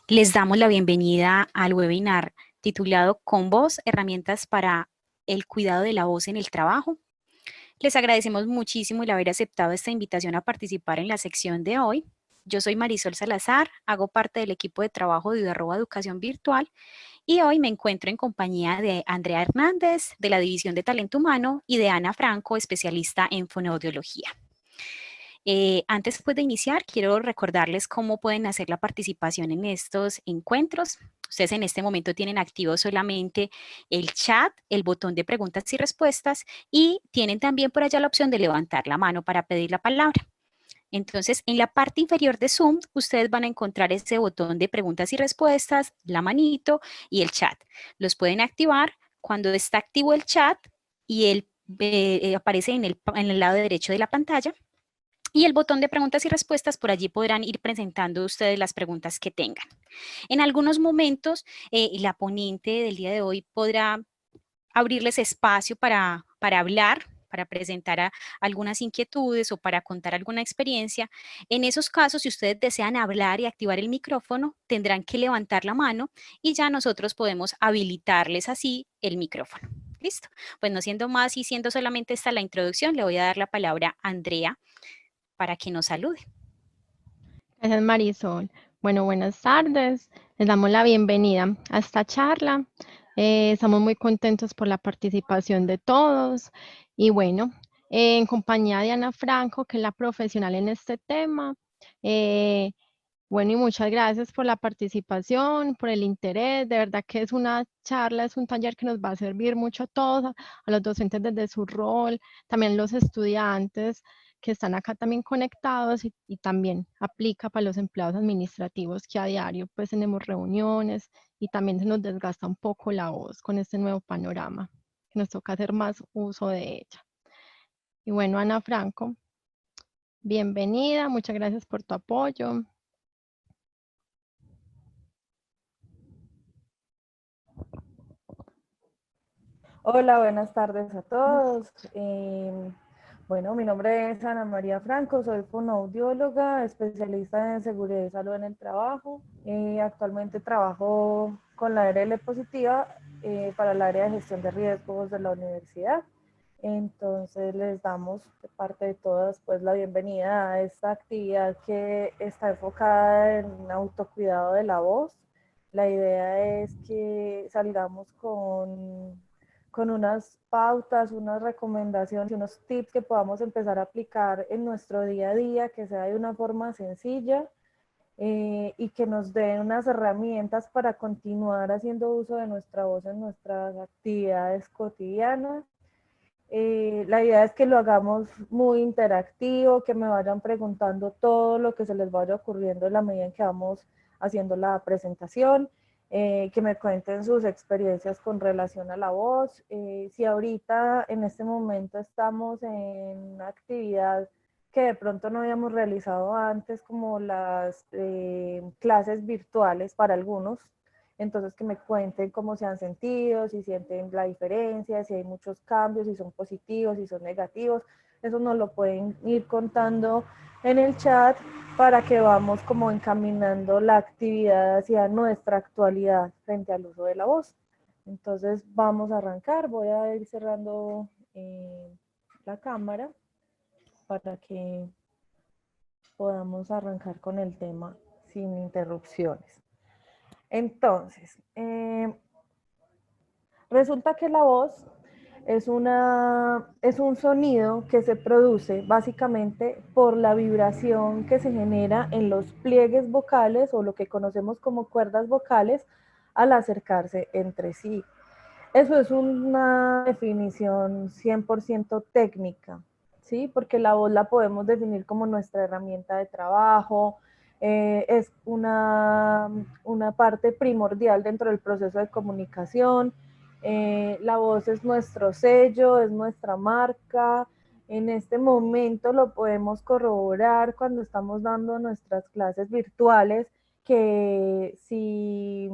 Les damos la bienvenida al webinar titulado Con Voz, herramientas para el cuidado de la voz en el trabajo. Les agradecemos muchísimo el haber aceptado esta invitación a participar en la sección de hoy. Yo soy Marisol Salazar, hago parte del equipo de trabajo de Udarroba Educación Virtual y hoy me encuentro en compañía de Andrea Hernández, de la División de Talento Humano, y de Ana Franco, especialista en fonoaudiología. Antes pues, de iniciar, quiero recordarles cómo pueden hacer la participación en estos encuentros. Ustedes en este momento tienen activo solamente el chat, el botón de preguntas y respuestas, y tienen también por allá la opción de levantar la mano para pedir la palabra. Entonces, en la parte inferior de Zoom, ustedes van a encontrar ese botón de preguntas y respuestas, la manito y el chat. Los pueden activar cuando está activo el chat y él aparece en el lado derecho de la pantalla. Y el botón de preguntas y respuestas, por allí podrán ir presentando ustedes las preguntas que tengan. En algunos momentos, la ponente del día de hoy podrá abrirles espacio para hablar, para presentar algunas inquietudes o para contar alguna experiencia. En esos casos, si ustedes desean hablar y activar el micrófono, tendrán que levantar la mano y ya nosotros podemos habilitarles así el micrófono. ¿Listo? Pues no siendo más y siendo solamente esta la introducción, le voy a dar la palabra a Andrea para que nos salude. Gracias, Marisol. Bueno, buenas tardes. Les damos la bienvenida a esta charla. Estamos muy contentos por la participación de todos. Y bueno, en compañía de Ana Franco, que es la profesional en este tema. Eh, bueno, y muchas gracias por la participación, por el interés. De verdad que es una charla, es un taller que nos va a servir mucho a todos, a los docentes desde su rol, también los estudiantes que están acá también conectados y también aplica para los empleados administrativos que a diario pues tenemos reuniones y también se nos desgasta un poco la voz con este nuevo panorama. Nos toca hacer más uso de ella. Y bueno, Ana Franco, bienvenida, muchas gracias por tu apoyo. Hola, buenas tardes a todos. Bueno, mi nombre es Ana María Franco, soy fonoaudióloga, especialista en seguridad y salud en el trabajo. Actualmente trabajo con la ARL positiva para el área de gestión de riesgos de la universidad. Entonces les damos de parte de todas pues la bienvenida a esta actividad que está enfocada en autocuidado de la voz. La idea es que salgamos con unas pautas, unas recomendaciones, unos tips que podamos empezar a aplicar en nuestro día a día, que sea de una forma sencilla y que nos den unas herramientas para continuar haciendo uso de nuestra voz en nuestras actividades cotidianas. La idea es que lo hagamos muy interactivo, que me vayan preguntando todo lo que se les vaya ocurriendo en la medida en que vamos haciendo la presentación, que me cuenten sus experiencias con relación a la voz. Si ahorita en este momento estamos en una actividad que de pronto no habíamos realizado antes, como las clases virtuales para algunos, entonces que me cuenten cómo se han sentido, si sienten la diferencia, si hay muchos cambios, si son positivos, si son negativos, eso nos lo pueden ir contando en el chat para que vamos como encaminando la actividad hacia nuestra actualidad frente al uso de la voz. Entonces vamos a arrancar, voy a ir cerrando la cámara para que podamos arrancar con el tema sin interrupciones. Entonces, resulta que la voz es un sonido que se produce básicamente por la vibración que se genera en los pliegues vocales o lo que conocemos como cuerdas vocales al acercarse entre sí. Eso es una definición 100% técnica, ¿sí? Porque la voz la podemos definir como nuestra herramienta de trabajo, es una parte primordial dentro del proceso de comunicación. La voz es nuestro sello, es nuestra marca. En este momento lo podemos corroborar cuando estamos dando nuestras clases virtuales, que si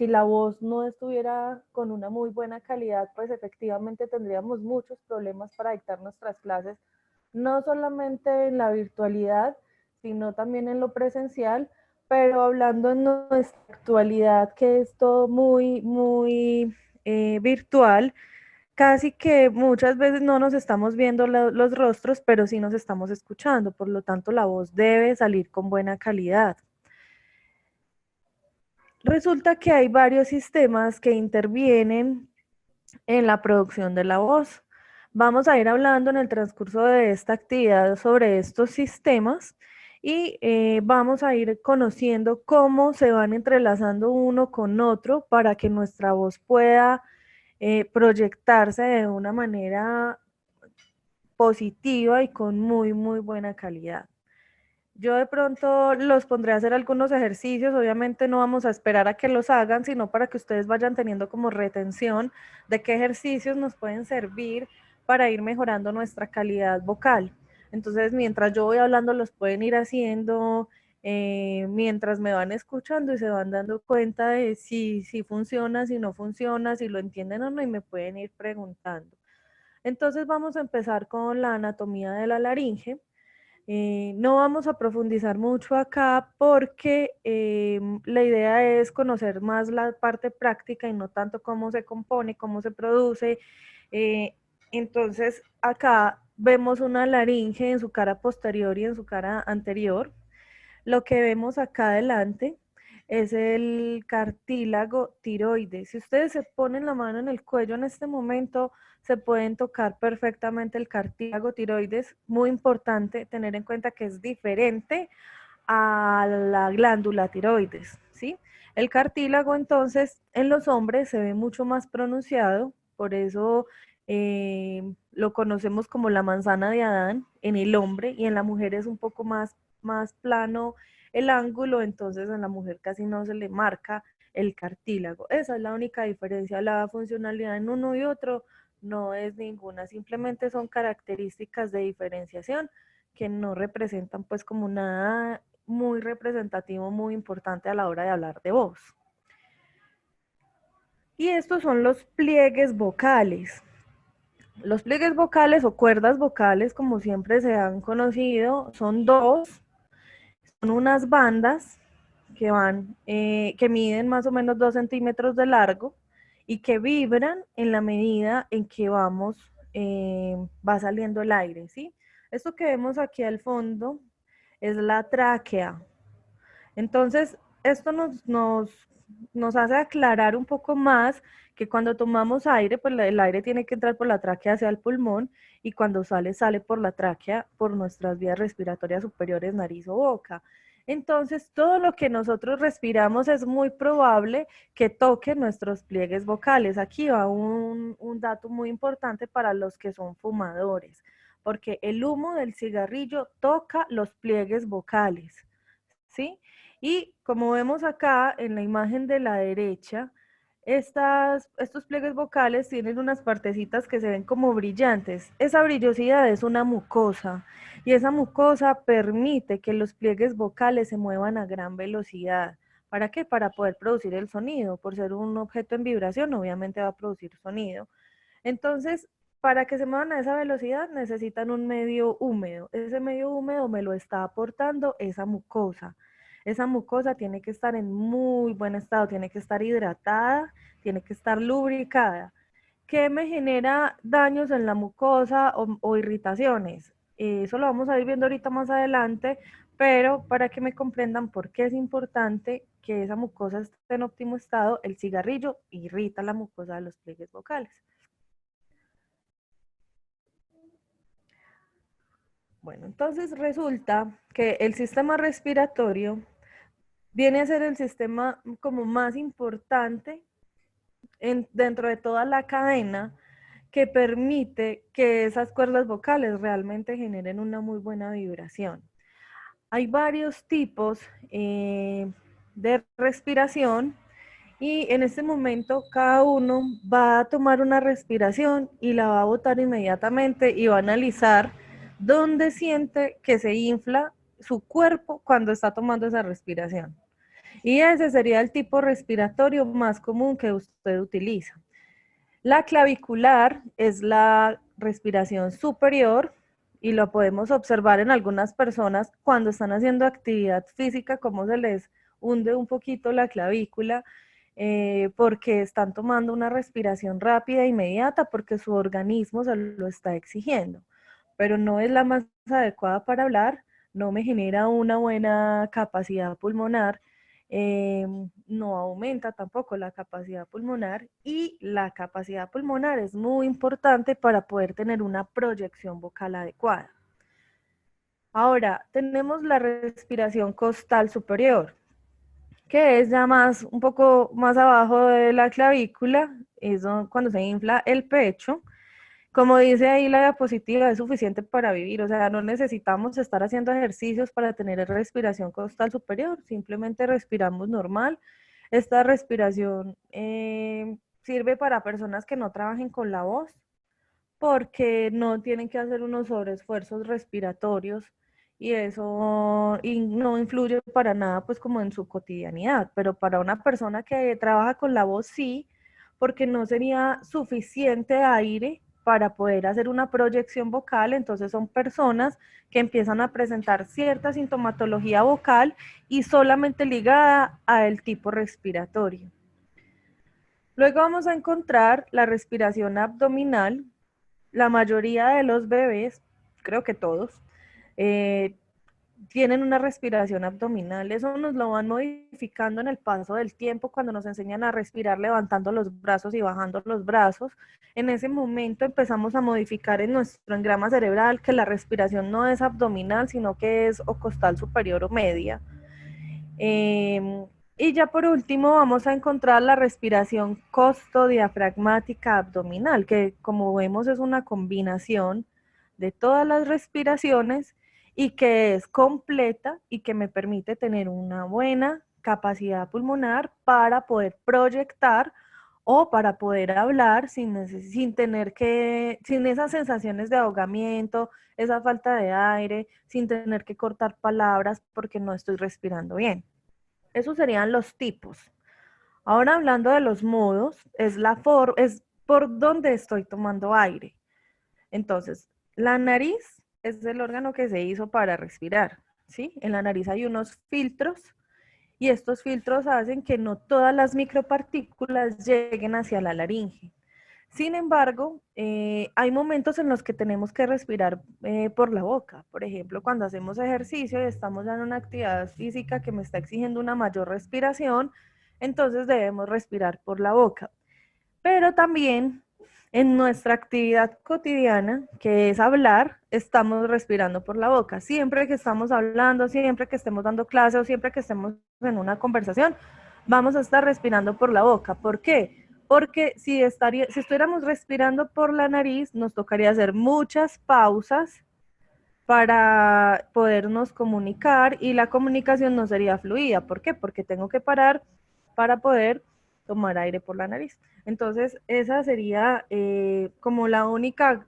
la voz no estuviera con una muy buena calidad, pues efectivamente tendríamos muchos problemas para dictar nuestras clases, no solamente en la virtualidad, sino también en lo presencial, pero hablando en nuestra actualidad, que es todo muy virtual, casi que muchas veces no nos estamos viendo los rostros, pero sí nos estamos escuchando, por lo tanto la voz debe salir con buena calidad. Resulta que hay varios sistemas que intervienen en la producción de la voz. Vamos a ir hablando en el transcurso de esta actividad sobre estos sistemas y vamos a ir conociendo cómo se van entrelazando uno con otro para que nuestra voz pueda proyectarse de una manera positiva y con muy buena calidad. Yo de pronto los pondré a hacer algunos ejercicios, obviamente no vamos a esperar a que los hagan, sino para que ustedes vayan teniendo como retención de qué ejercicios nos pueden servir para ir mejorando nuestra calidad vocal. Entonces, mientras yo voy hablando, los pueden ir haciendo, mientras me van escuchando y se van dando cuenta de si funciona, si no funciona, si lo entienden o no, y me pueden ir preguntando. Entonces, vamos a empezar con la anatomía de la laringe. No vamos a profundizar mucho acá porque la idea es conocer más la parte práctica y no tanto cómo se compone, cómo se produce. Eh, entonces, acá vemos una laringe en su cara posterior y en su cara anterior. Lo que vemos acá adelante es el cartílago tiroides. Si ustedes se ponen la mano en el cuello en este momento, se pueden tocar perfectamente el cartílago tiroides. Muy importante tener en cuenta que es diferente a la glándula tiroides, ¿sí? El cartílago entonces en los hombres se ve mucho más pronunciado, por eso lo conocemos como la manzana de Adán en el hombre, y en la mujer es un poco más plano el ángulo, entonces a la mujer casi no se le marca el cartílago. Esa es la única diferencia. La funcionalidad en uno y otro no es ninguna, simplemente son características de diferenciación que no representan pues como nada muy representativo, muy importante a la hora de hablar de voz. Y estos son los pliegues vocales. Los pliegues vocales o cuerdas vocales, como siempre se han conocido, son dos, son unas bandas que que miden más o menos 2 centímetros de largo y que vibran en la medida en que va saliendo el aire, ¿sí? Esto que vemos aquí al fondo es la tráquea. Entonces, esto nos hace aclarar un poco más que cuando tomamos aire, pues el aire tiene que entrar por la tráquea hacia el pulmón, y cuando sale por la tráquea, por nuestras vías respiratorias superiores, nariz o boca. Entonces, todo lo que nosotros respiramos es muy probable que toque nuestros pliegues vocales. Aquí va un dato muy importante para los que son fumadores, porque el humo del cigarrillo toca los pliegues vocales, ¿sí? Y como vemos acá en la imagen de la derecha, estos pliegues vocales tienen unas partecitas que se ven como brillantes. Esa brillosidad es una mucosa, y esa mucosa permite que los pliegues vocales se muevan a gran velocidad. ¿Para qué? Para poder producir el sonido. Por ser un objeto en vibración, obviamente va a producir sonido. Entonces, para que se muevan a esa velocidad necesitan un medio húmedo. Ese medio húmedo me lo está aportando esa mucosa. Esa mucosa tiene que estar en muy buen estado, tiene que estar hidratada, tiene que estar lubricada. ¿Qué me genera daños en la mucosa o irritaciones? Eso lo vamos a ir viendo ahorita más adelante, pero para que me comprendan por qué es importante que esa mucosa esté en óptimo estado, el cigarrillo irrita la mucosa de los pliegues vocales. Bueno, entonces resulta que el sistema respiratorio viene a ser el sistema como más importante dentro de toda la cadena, que permite que esas cuerdas vocales realmente generen una muy buena vibración. Hay varios tipos de respiración, y en este momento cada uno va a tomar una respiración y la va a botar inmediatamente y va a analizar dónde siente que se infla su cuerpo cuando está tomando esa respiración. Y ese sería el tipo respiratorio más común que usted utiliza. La clavicular es la respiración superior, y lo podemos observar en algunas personas cuando están haciendo actividad física, cómo se les hunde un poquito la clavícula porque están tomando una respiración rápida e inmediata porque su organismo se lo está exigiendo, pero no es la más adecuada para hablar, no me genera una buena capacidad pulmonar, no aumenta tampoco la capacidad pulmonar, y la capacidad pulmonar es muy importante para poder tener una proyección vocal adecuada. Ahora, tenemos la respiración costal superior, que es ya un poco más abajo de la clavícula, es cuando se infla el pecho. Como dice ahí la diapositiva, es suficiente para vivir, o sea, no necesitamos estar haciendo ejercicios para tener respiración costal superior, simplemente respiramos normal. Esta respiración sirve para personas que no trabajen con la voz, porque no tienen que hacer unos sobreesfuerzos respiratorios y eso no influye para nada pues como en su cotidianidad, pero para una persona que trabaja con la voz sí, porque no sería suficiente aire para poder hacer una proyección vocal, entonces son personas que empiezan a presentar cierta sintomatología vocal y solamente ligada al tipo respiratorio. Luego vamos a encontrar la respiración abdominal. La mayoría de los bebés, creo que todos, tienen una respiración abdominal. Eso nos lo van modificando en el paso del tiempo cuando nos enseñan a respirar levantando los brazos y bajando los brazos. En ese momento empezamos a modificar en nuestro engrama cerebral que la respiración no es abdominal, sino que es o costal superior o media. Y ya por último vamos a encontrar la respiración costodiafragmática abdominal, que como vemos es una combinación de todas las respiraciones y que es completa y que me permite tener una buena capacidad pulmonar para poder proyectar o para poder hablar sin esas sensaciones de ahogamiento, esa falta de aire, sin tener que cortar palabras porque no estoy respirando bien. Esos serían los tipos. Ahora hablando de los modos, es por donde estoy tomando aire. Entonces, la nariz es el órgano que se hizo para respirar, ¿sí? En la nariz hay unos filtros y estos filtros hacen que no todas las micropartículas lleguen hacia la laringe. Sin embargo, hay momentos en los que tenemos que respirar por la boca. Por ejemplo, cuando hacemos ejercicio y estamos en una actividad física que me está exigiendo una mayor respiración, entonces debemos respirar por la boca. Pero también en nuestra actividad cotidiana, que es hablar, estamos respirando por la boca. Siempre que estamos hablando, siempre que estemos dando clase o siempre que estemos en una conversación, vamos a estar respirando por la boca. ¿Por qué? Porque si estuviéramos respirando por la nariz, nos tocaría hacer muchas pausas para podernos comunicar y la comunicación no sería fluida. ¿Por qué? Porque tengo que parar para poder tomar aire por la nariz. Entonces, esa sería como la única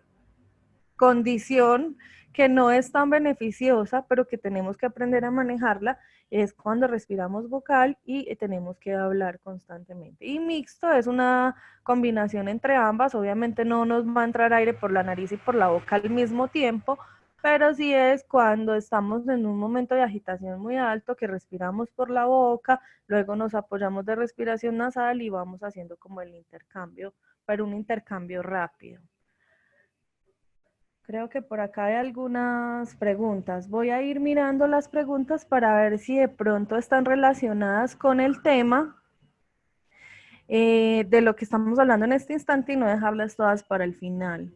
condición que no es tan beneficiosa, pero que tenemos que aprender a manejarla, es cuando respiramos vocal y tenemos que hablar constantemente. Y mixto es una combinación entre ambas, obviamente no nos va a entrar aire por la nariz y por la boca al mismo tiempo, pero sí es cuando estamos en un momento de agitación muy alto que respiramos por la boca, luego nos apoyamos de respiración nasal y vamos haciendo como el intercambio, pero un intercambio rápido. Creo que por acá hay algunas preguntas. Voy a ir mirando las preguntas para ver si de pronto están relacionadas con el tema de lo que estamos hablando en este instante y no dejarlas todas para el final.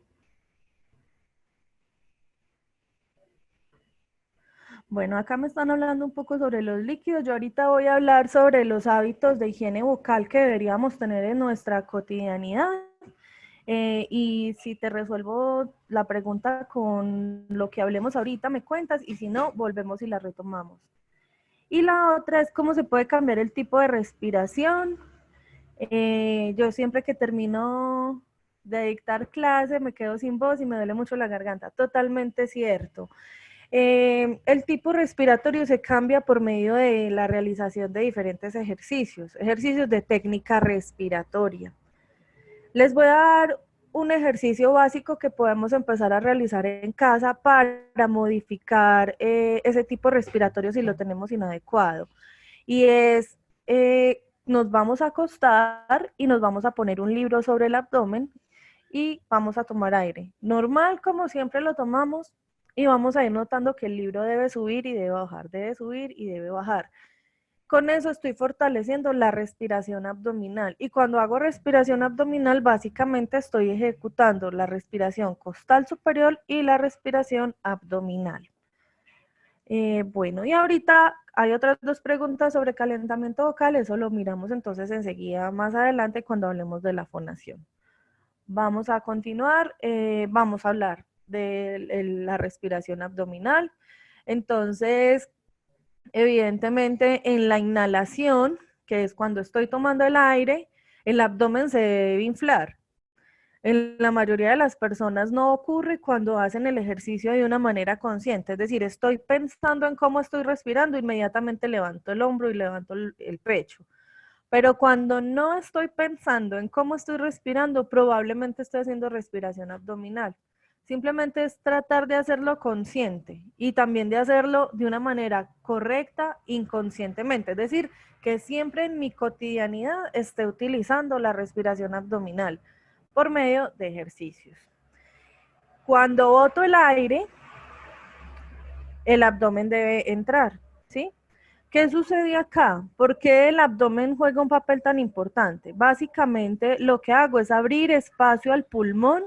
Bueno, acá me están hablando un poco sobre los líquidos. Yo ahorita voy a hablar sobre los hábitos de higiene bucal que deberíamos tener en nuestra cotidianidad. Y si te resuelvo la pregunta con lo que hablemos ahorita, me cuentas, y si no, volvemos y la retomamos. Y la otra es cómo se puede cambiar el tipo de respiración. Yo siempre que termino de dictar clase me quedo sin voz y me duele mucho la garganta. Totalmente cierto. El tipo respiratorio se cambia por medio de la realización de diferentes ejercicios de técnica respiratoria. Les voy a dar un ejercicio básico que podemos empezar a realizar en casa para modificar ese tipo respiratorio si lo tenemos inadecuado. y es, nos vamos a acostar y nos vamos a poner un libro sobre el abdomen y vamos a tomar aire. Normal, como siempre lo tomamos, y vamos a ir notando que el libro debe subir y debe bajar, debe subir y debe bajar. Con eso estoy fortaleciendo la respiración abdominal. Y cuando hago respiración abdominal, básicamente estoy ejecutando la respiración costal superior y la respiración abdominal. Bueno, y ahorita hay otras dos preguntas sobre calentamiento vocal. Eso lo miramos entonces enseguida más adelante cuando hablemos de la fonación. Vamos a continuar. Vamos a hablar de la respiración abdominal. Entonces, evidentemente, en la inhalación, que es cuando estoy tomando el aire, el abdomen se debe inflar. En la mayoría de las personas no ocurre cuando hacen el ejercicio de una manera consciente, es decir, estoy pensando en cómo estoy respirando, inmediatamente levanto el hombro y levanto el pecho. Pero cuando no estoy pensando en cómo estoy respirando, probablemente estoy haciendo respiración abdominal. Simplemente es tratar de hacerlo consciente y también de hacerlo de una manera correcta, inconscientemente. Es decir, que siempre en mi cotidianidad esté utilizando la respiración abdominal por medio de ejercicios. Cuando boto el aire, el abdomen debe entrar, ¿sí? ¿Qué sucede acá? ¿Por qué el abdomen juega un papel tan importante? Básicamente lo que hago es abrir espacio al pulmón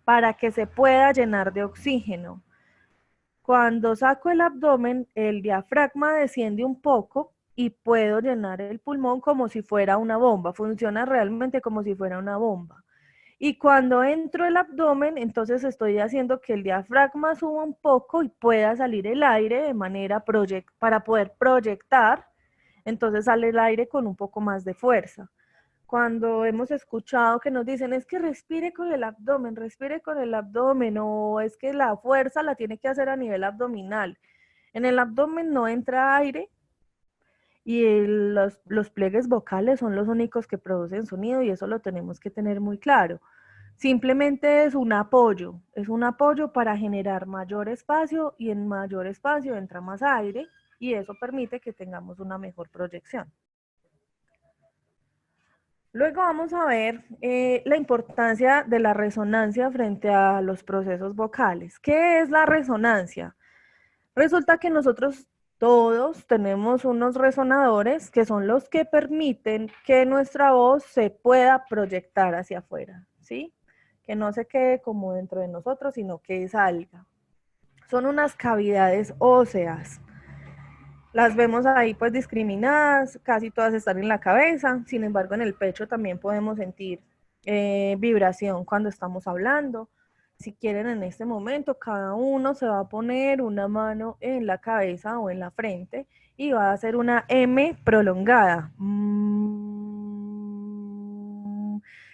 para que se pueda llenar de oxígeno. Cuando saco el abdomen, el diafragma desciende un poco y puedo llenar el pulmón como si fuera una bomba. Funciona realmente como si fuera una bomba. Y cuando entro el abdomen, entonces estoy haciendo que el diafragma suba un poco y pueda salir el aire de manera para poder proyectar. Entonces sale el aire con un poco más de fuerza. Cuando hemos escuchado que nos dicen es que respire con el abdomen, o es que la fuerza la tiene que hacer a nivel abdominal. En el abdomen no entra aire y los pliegues vocales son los únicos que producen sonido y eso lo tenemos que tener muy claro. Simplemente es un apoyo para generar mayor espacio y en mayor espacio entra más aire y eso permite que tengamos una mejor proyección. Luego vamos a ver la importancia de la resonancia frente a los procesos vocales. ¿Qué es la resonancia? Resulta que nosotros todos tenemos unos resonadores que son los que permiten que nuestra voz se pueda proyectar hacia afuera, ¿sí? Que no se quede como dentro de nosotros, sino que salga. Son unas cavidades óseas. Las vemos ahí pues discriminadas, casi todas están en la cabeza, sin embargo en el pecho también podemos sentir vibración cuando estamos hablando. Si quieren en este momento, cada uno se va a poner una mano en la cabeza o en la frente y va a hacer una M prolongada.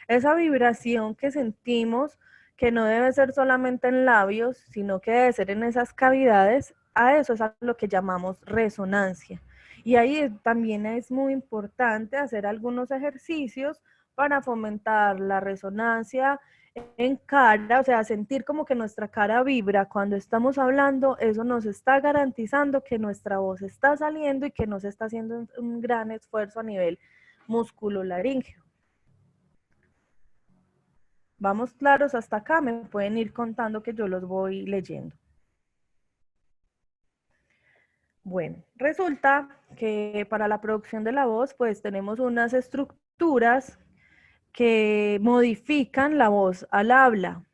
Esa vibración que sentimos, que no debe ser solamente en labios, sino que debe ser en esas cavidades, a eso es a lo que llamamos resonancia. Y ahí también es muy importante hacer algunos ejercicios para fomentar la resonancia en cara, o sea, sentir como que nuestra cara vibra cuando estamos hablando. Eso nos está garantizando que nuestra voz está saliendo y que no se está haciendo un gran esfuerzo a nivel musculolaríngeo. ¿Vamos claros hasta acá? Me pueden ir contando que yo los voy leyendo. Bueno, resulta que para la producción de la voz, pues tenemos unas estructuras que modifican la voz al habla.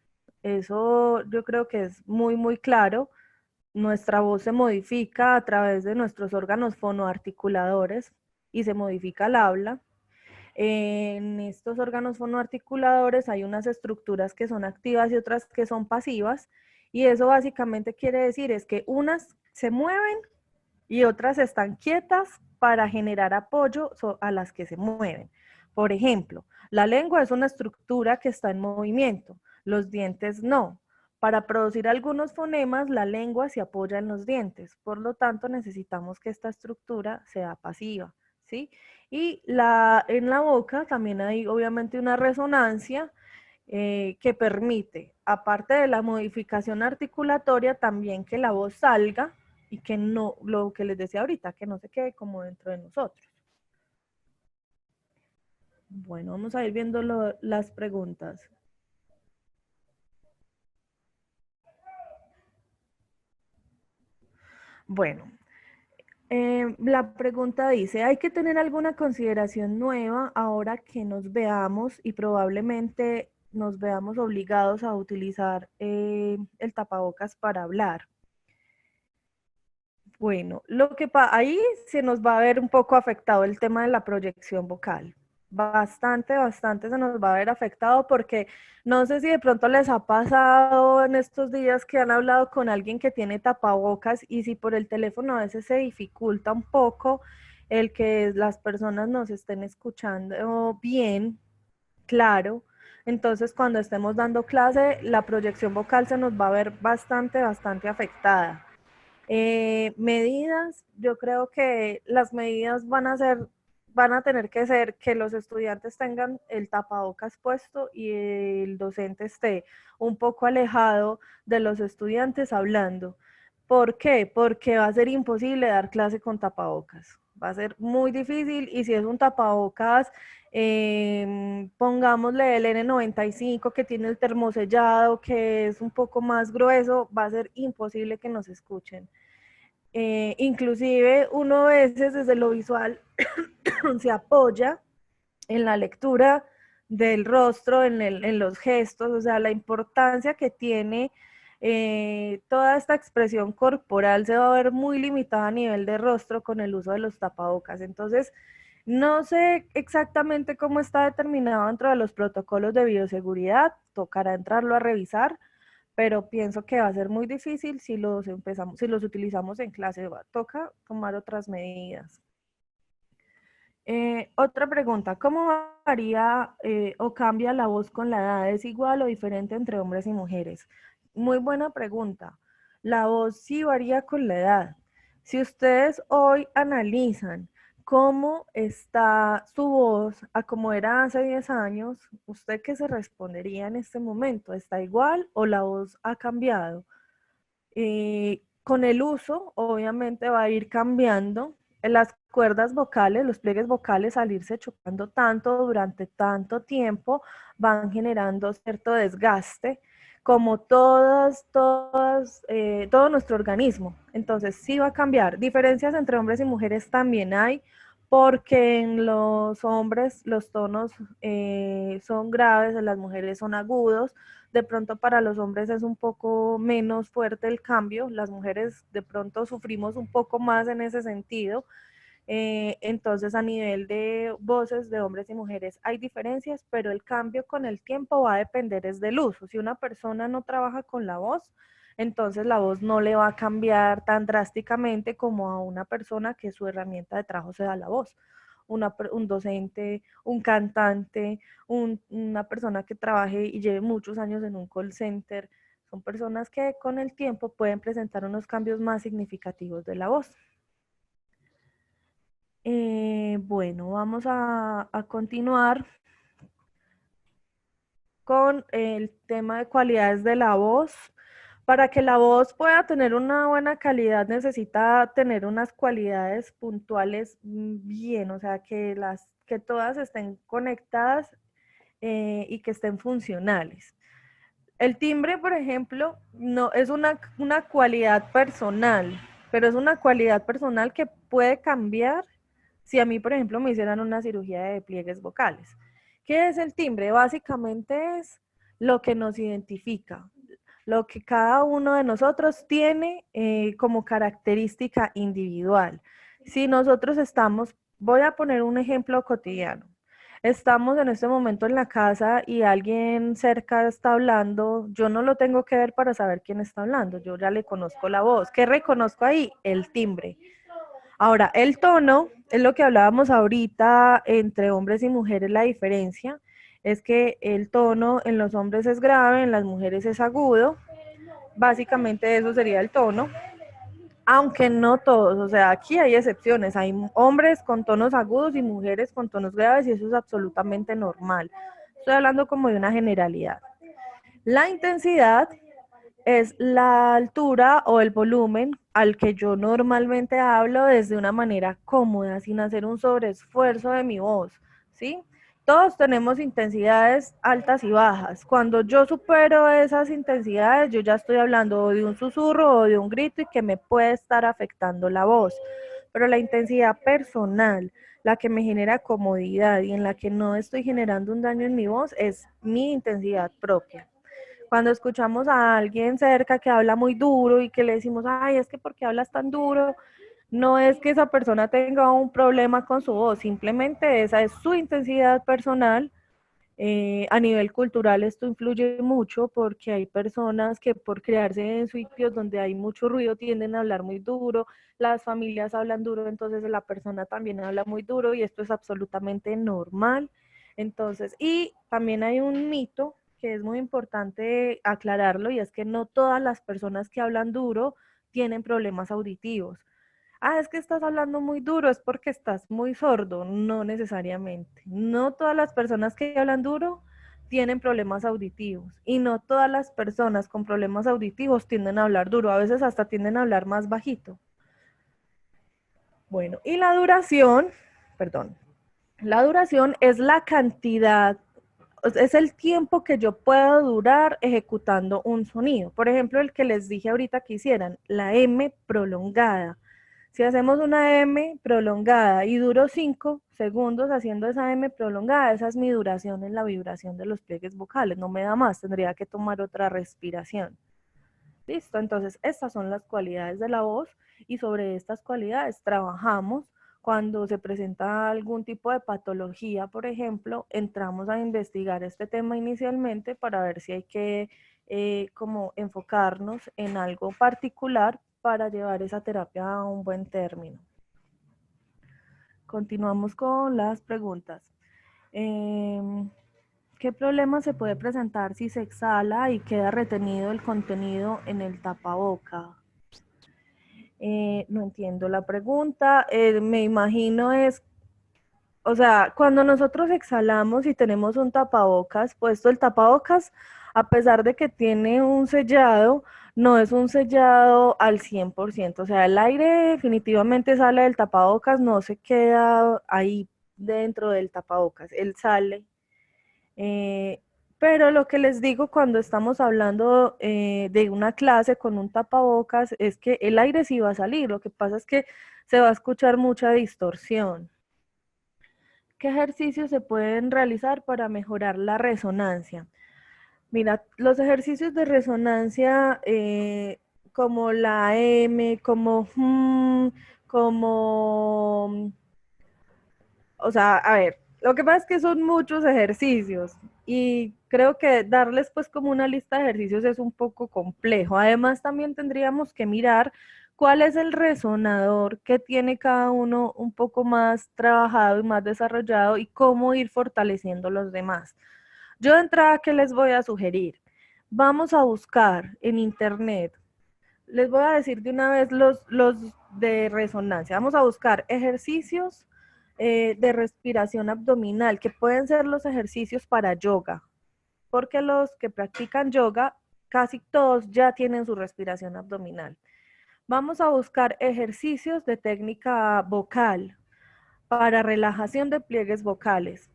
Eso yo creo que es muy claro. Nuestra voz se modifica a través de nuestros órganos fonoarticuladores y se modifica al habla. En estos órganos fonoarticuladores hay unas estructuras que son activas y otras que son pasivas, y eso básicamente quiere decir es que unas se mueven y otras están quietas para generar apoyo a las que se mueven. Por ejemplo, la lengua es una estructura que está en movimiento, los dientes no. Para producir algunos fonemas, la lengua se apoya en los dientes, por lo tanto necesitamos que esta estructura sea pasiva, ¿sí? Y en la boca también hay obviamente una resonancia que permite, aparte de la modificación articulatoria, también que la voz salga y que no, lo que les decía ahorita, que no se quede como dentro de nosotros. Bueno, vamos a ir viendo las preguntas. Bueno, la pregunta dice, ¿hay que tener alguna consideración nueva ahora que nos veamos y probablemente nos veamos obligados a utilizar el tapabocas para hablar? Bueno, ahí se nos va a ver un poco afectado el tema de la proyección vocal. Bastante se nos va a ver afectado porque no sé si de pronto les ha pasado en estos días que han hablado con alguien que tiene tapabocas y si por el teléfono a veces se dificulta un poco el que las personas nos estén escuchando bien, claro. Entonces cuando estemos dando clase, la proyección vocal se nos va a ver bastante afectada. Medidas, yo creo que las medidas van a tener que ser que los estudiantes tengan el tapabocas puesto y el docente esté un poco alejado de los estudiantes hablando. ¿Por qué? Porque va a ser imposible dar clase con tapabocas. Va a ser muy difícil y si es un tapabocas, pongámosle el N95 que tiene el termosellado, que es un poco más grueso, va a ser imposible que nos escuchen. Inclusive uno a veces desde lo visual se apoya en la lectura del rostro, en los gestos, o sea, la importancia que tiene toda esta expresión corporal se va a ver muy limitada a nivel de rostro con el uso de los tapabocas. Entonces, no sé exactamente cómo está determinado dentro de los protocolos de bioseguridad, tocará entrarlo a revisar, pero pienso que va a ser muy difícil si si los utilizamos en clase, toca tomar otras medidas. Otra pregunta, ¿cómo varía o cambia la voz con la edad? ¿Es igual o diferente entre hombres y mujeres? Muy buena pregunta. La voz sí varía con la edad. Si ustedes hoy analizan cómo está su voz a como era hace 10 años, ¿usted qué se respondería en este momento? ¿Está igual o la voz ha cambiado? Con el uso, obviamente va a ir cambiando. Las cuerdas vocales, los pliegues vocales, al irse chocando tanto durante tanto tiempo, van generando cierto desgaste, como todo nuestro organismo. Entonces, sí va a cambiar. Diferencias entre hombres y mujeres también hay, porque en los hombres los tonos son graves, en las mujeres son agudos. De pronto para los hombres es un poco menos fuerte el cambio, las mujeres de pronto sufrimos un poco más en ese sentido. Entonces a nivel de voces de hombres y mujeres hay diferencias, pero el cambio con el tiempo va a depender es del uso. Si una persona no trabaja con la voz, entonces la voz no le va a cambiar tan drásticamente como a una persona que su herramienta de trabajo sea la voz. Un docente, un cantante, una persona que trabaje y lleve muchos años en un call center, son personas que con el tiempo pueden presentar unos cambios más significativos de la voz. Bueno, vamos a continuar con el tema de cualidades de la voz. Para que la voz pueda tener una buena calidad necesita tener unas cualidades puntuales bien, o sea, que todas estén conectadas y que estén funcionales. El timbre, por ejemplo, no es una cualidad personal, pero es una cualidad personal que puede cambiar si a mí, por ejemplo, me hicieran una cirugía de pliegues vocales. ¿Qué es el timbre? Básicamente es lo que nos identifica, lo que cada uno de nosotros tiene como característica individual. Si nosotros voy a poner un ejemplo cotidiano. Estamos en este momento en la casa y alguien cerca está hablando, yo no lo tengo que ver para saber quién está hablando, yo ya le conozco la voz. ¿Qué reconozco ahí? El timbre. Ahora, el tono es lo que hablábamos ahorita entre hombres y mujeres, la diferencia es que el tono en los hombres es grave, en las mujeres es agudo. Básicamente eso sería el tono, aunque no todos, o sea, aquí hay excepciones, hay hombres con tonos agudos y mujeres con tonos graves y eso es absolutamente normal. Estoy hablando como de una generalidad. La intensidad es la altura o el volumen al que yo normalmente hablo desde una manera cómoda, sin hacer un sobreesfuerzo de mi voz, ¿sí? Todos tenemos intensidades altas y bajas. Cuando yo supero esas intensidades, yo ya estoy hablando de un susurro o de un grito y que me puede estar afectando la voz. Pero la intensidad personal, la que me genera comodidad y en la que no estoy generando un daño en mi voz, es mi intensidad propia. Cuando escuchamos a alguien cerca que habla muy duro y que le decimos, ay, es que ¿por qué hablas tan duro? No es que esa persona tenga un problema con su voz, simplemente esa es su intensidad personal. A nivel cultural esto influye mucho porque hay personas que por crearse en sitios donde hay mucho ruido tienden a hablar muy duro, las familias hablan duro, entonces la persona también habla muy duro y esto es absolutamente normal. Entonces, y también hay un mito que es muy importante aclararlo y es que no todas las personas que hablan duro tienen problemas auditivos. Ah, es que estás hablando muy duro, es porque estás muy sordo. No necesariamente. No todas las personas que hablan duro tienen problemas auditivos y no todas las personas con problemas auditivos tienden a hablar duro. A veces hasta tienden a hablar más bajito. Bueno, y la duración, perdón, la duración es la cantidad, es el tiempo que yo puedo durar ejecutando un sonido. Por ejemplo, el que les dije ahorita que hicieran, la M prolongada. Si hacemos una M prolongada y duro 5 segundos haciendo esa M prolongada, esa es mi duración en la vibración de los pliegues vocales. No me da más, tendría que tomar otra respiración. Listo, entonces estas son las cualidades de la voz y sobre estas cualidades trabajamos. Cuando se presenta algún tipo de patología, por ejemplo, entramos a investigar este tema inicialmente para ver si hay que como enfocarnos en algo particular para llevar esa terapia a un buen término. Continuamos con las preguntas. ¿Qué problema se puede presentar si se exhala y queda retenido el contenido en el tapaboca? No entiendo la pregunta. Me imagino es, o sea, cuando nosotros exhalamos y tenemos un tapabocas puesto, el tapabocas, a pesar de que tiene un sellado, no es un sellado al 100%. O sea, el aire definitivamente sale del tapabocas, no se queda ahí dentro del tapabocas, él sale. Eh, pero lo que les digo cuando estamos hablando de una clase con un tapabocas es que el aire sí va a salir, lo que pasa es que se va a escuchar mucha distorsión. ¿Qué ejercicios se pueden realizar para mejorar la resonancia? Mira, los ejercicios de resonancia como la M, como como o sea, a ver, lo que pasa es que son muchos ejercicios y creo que darles pues como una lista de ejercicios es un poco complejo. Además, también tendríamos que mirar cuál es el resonador que tiene cada uno un poco más trabajado y más desarrollado y cómo ir fortaleciendo los demás. Yo de entrada, ¿qué les voy a sugerir? Vamos a buscar en internet. Les voy a decir de una vez los de resonancia. Vamos a buscar ejercicios de respiración abdominal, que pueden ser los ejercicios para yoga, porque los que practican yoga, casi todos ya tienen su respiración abdominal. Vamos a buscar ejercicios de técnica vocal para relajación de pliegues vocales.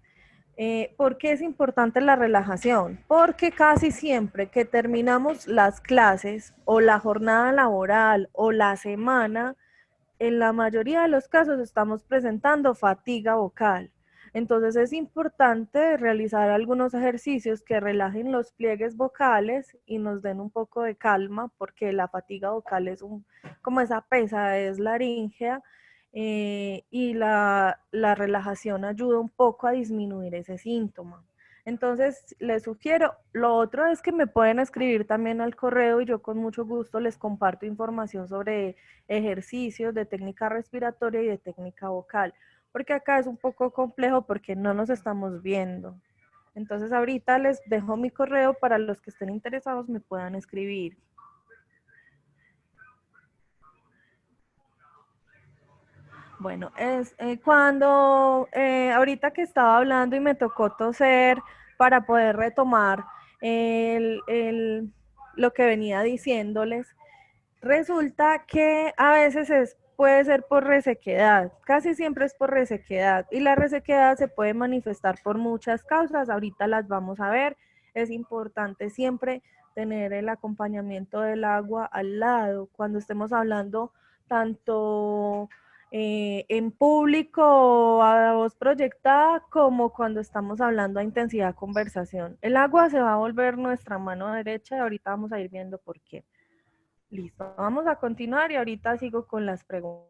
¿Por qué es importante la relajación? Porque casi siempre que terminamos las clases o la jornada laboral o la semana, en la mayoría de los casos estamos presentando fatiga vocal. Entonces es importante realizar algunos ejercicios que relajen los pliegues vocales y nos den un poco de calma porque la fatiga vocal es como esa pesadez laríngea y la relajación ayuda un poco a disminuir ese síntoma. Entonces, les sugiero, lo otro es que me pueden escribir también al correo y yo con mucho gusto les comparto información sobre ejercicios de técnica respiratoria y de técnica vocal, porque acá es un poco complejo porque no nos estamos viendo. Entonces, ahorita les dejo mi correo para los que estén interesados me puedan escribir. Bueno, es cuando ahorita que estaba hablando y me tocó toser para poder retomar el, el, lo que venía diciéndoles, resulta que a veces puede ser por resequedad, casi siempre es por resequedad, y la resequedad se puede manifestar por muchas causas, ahorita las vamos a ver. Es importante siempre tener el acompañamiento del agua al lado cuando estemos hablando tanto en público a voz proyectada como cuando estamos hablando a intensidad conversación. El agua se va a volver nuestra mano derecha y ahorita vamos a ir viendo por qué. Listo, vamos a continuar y ahorita sigo con las preguntas.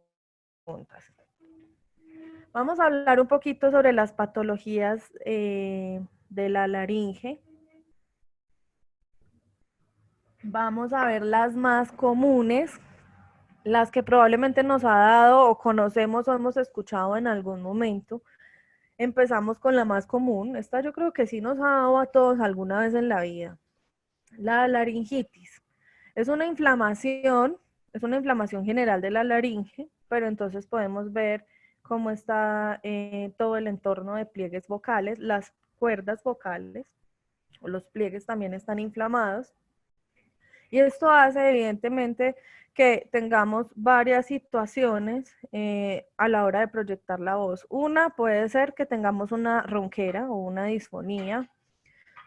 Vamos a hablar un poquito sobre las patologías de la laringe. Vamos a ver las más comunes, las que probablemente nos ha dado o conocemos o hemos escuchado en algún momento. Empezamos con la más común. Esta yo creo que sí nos ha dado a todos alguna vez en la vida. La laringitis. Es una inflamación general de la laringe, pero entonces podemos ver cómo está todo el entorno de pliegues vocales, las cuerdas vocales, o los pliegues también están inflamados. Y esto hace evidentemente que tengamos varias situaciones a la hora de proyectar la voz. Una puede ser que tengamos una ronquera o una disfonía.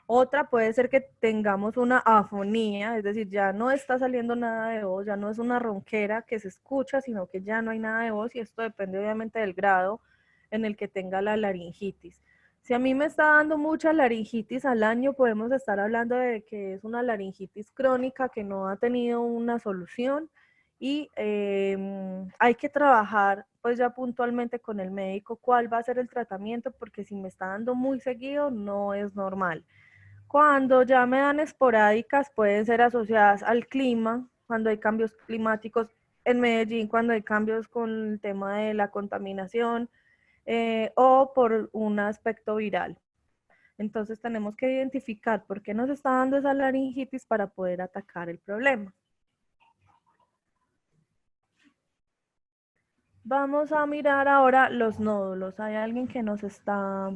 Otra puede ser que tengamos una afonía, es decir, ya no está saliendo nada de voz, ya no es una ronquera que se escucha, sino que ya no hay nada de voz, y esto depende obviamente del grado en el que tenga la laringitis. Si a mí me está dando mucha laringitis al año, podemos estar hablando de que es una laringitis crónica que no ha tenido una solución y hay que trabajar pues ya puntualmente con el médico cuál va a ser el tratamiento, porque si me está dando muy seguido no es normal. Cuando ya me dan esporádicas, pueden ser asociadas al clima, cuando hay cambios climáticos en Medellín, cuando hay cambios con el tema de la contaminación o por un aspecto viral. Entonces tenemos que identificar por qué nos está dando esa laringitis para poder atacar el problema. Vamos a mirar ahora los nódulos. Hay alguien que nos está...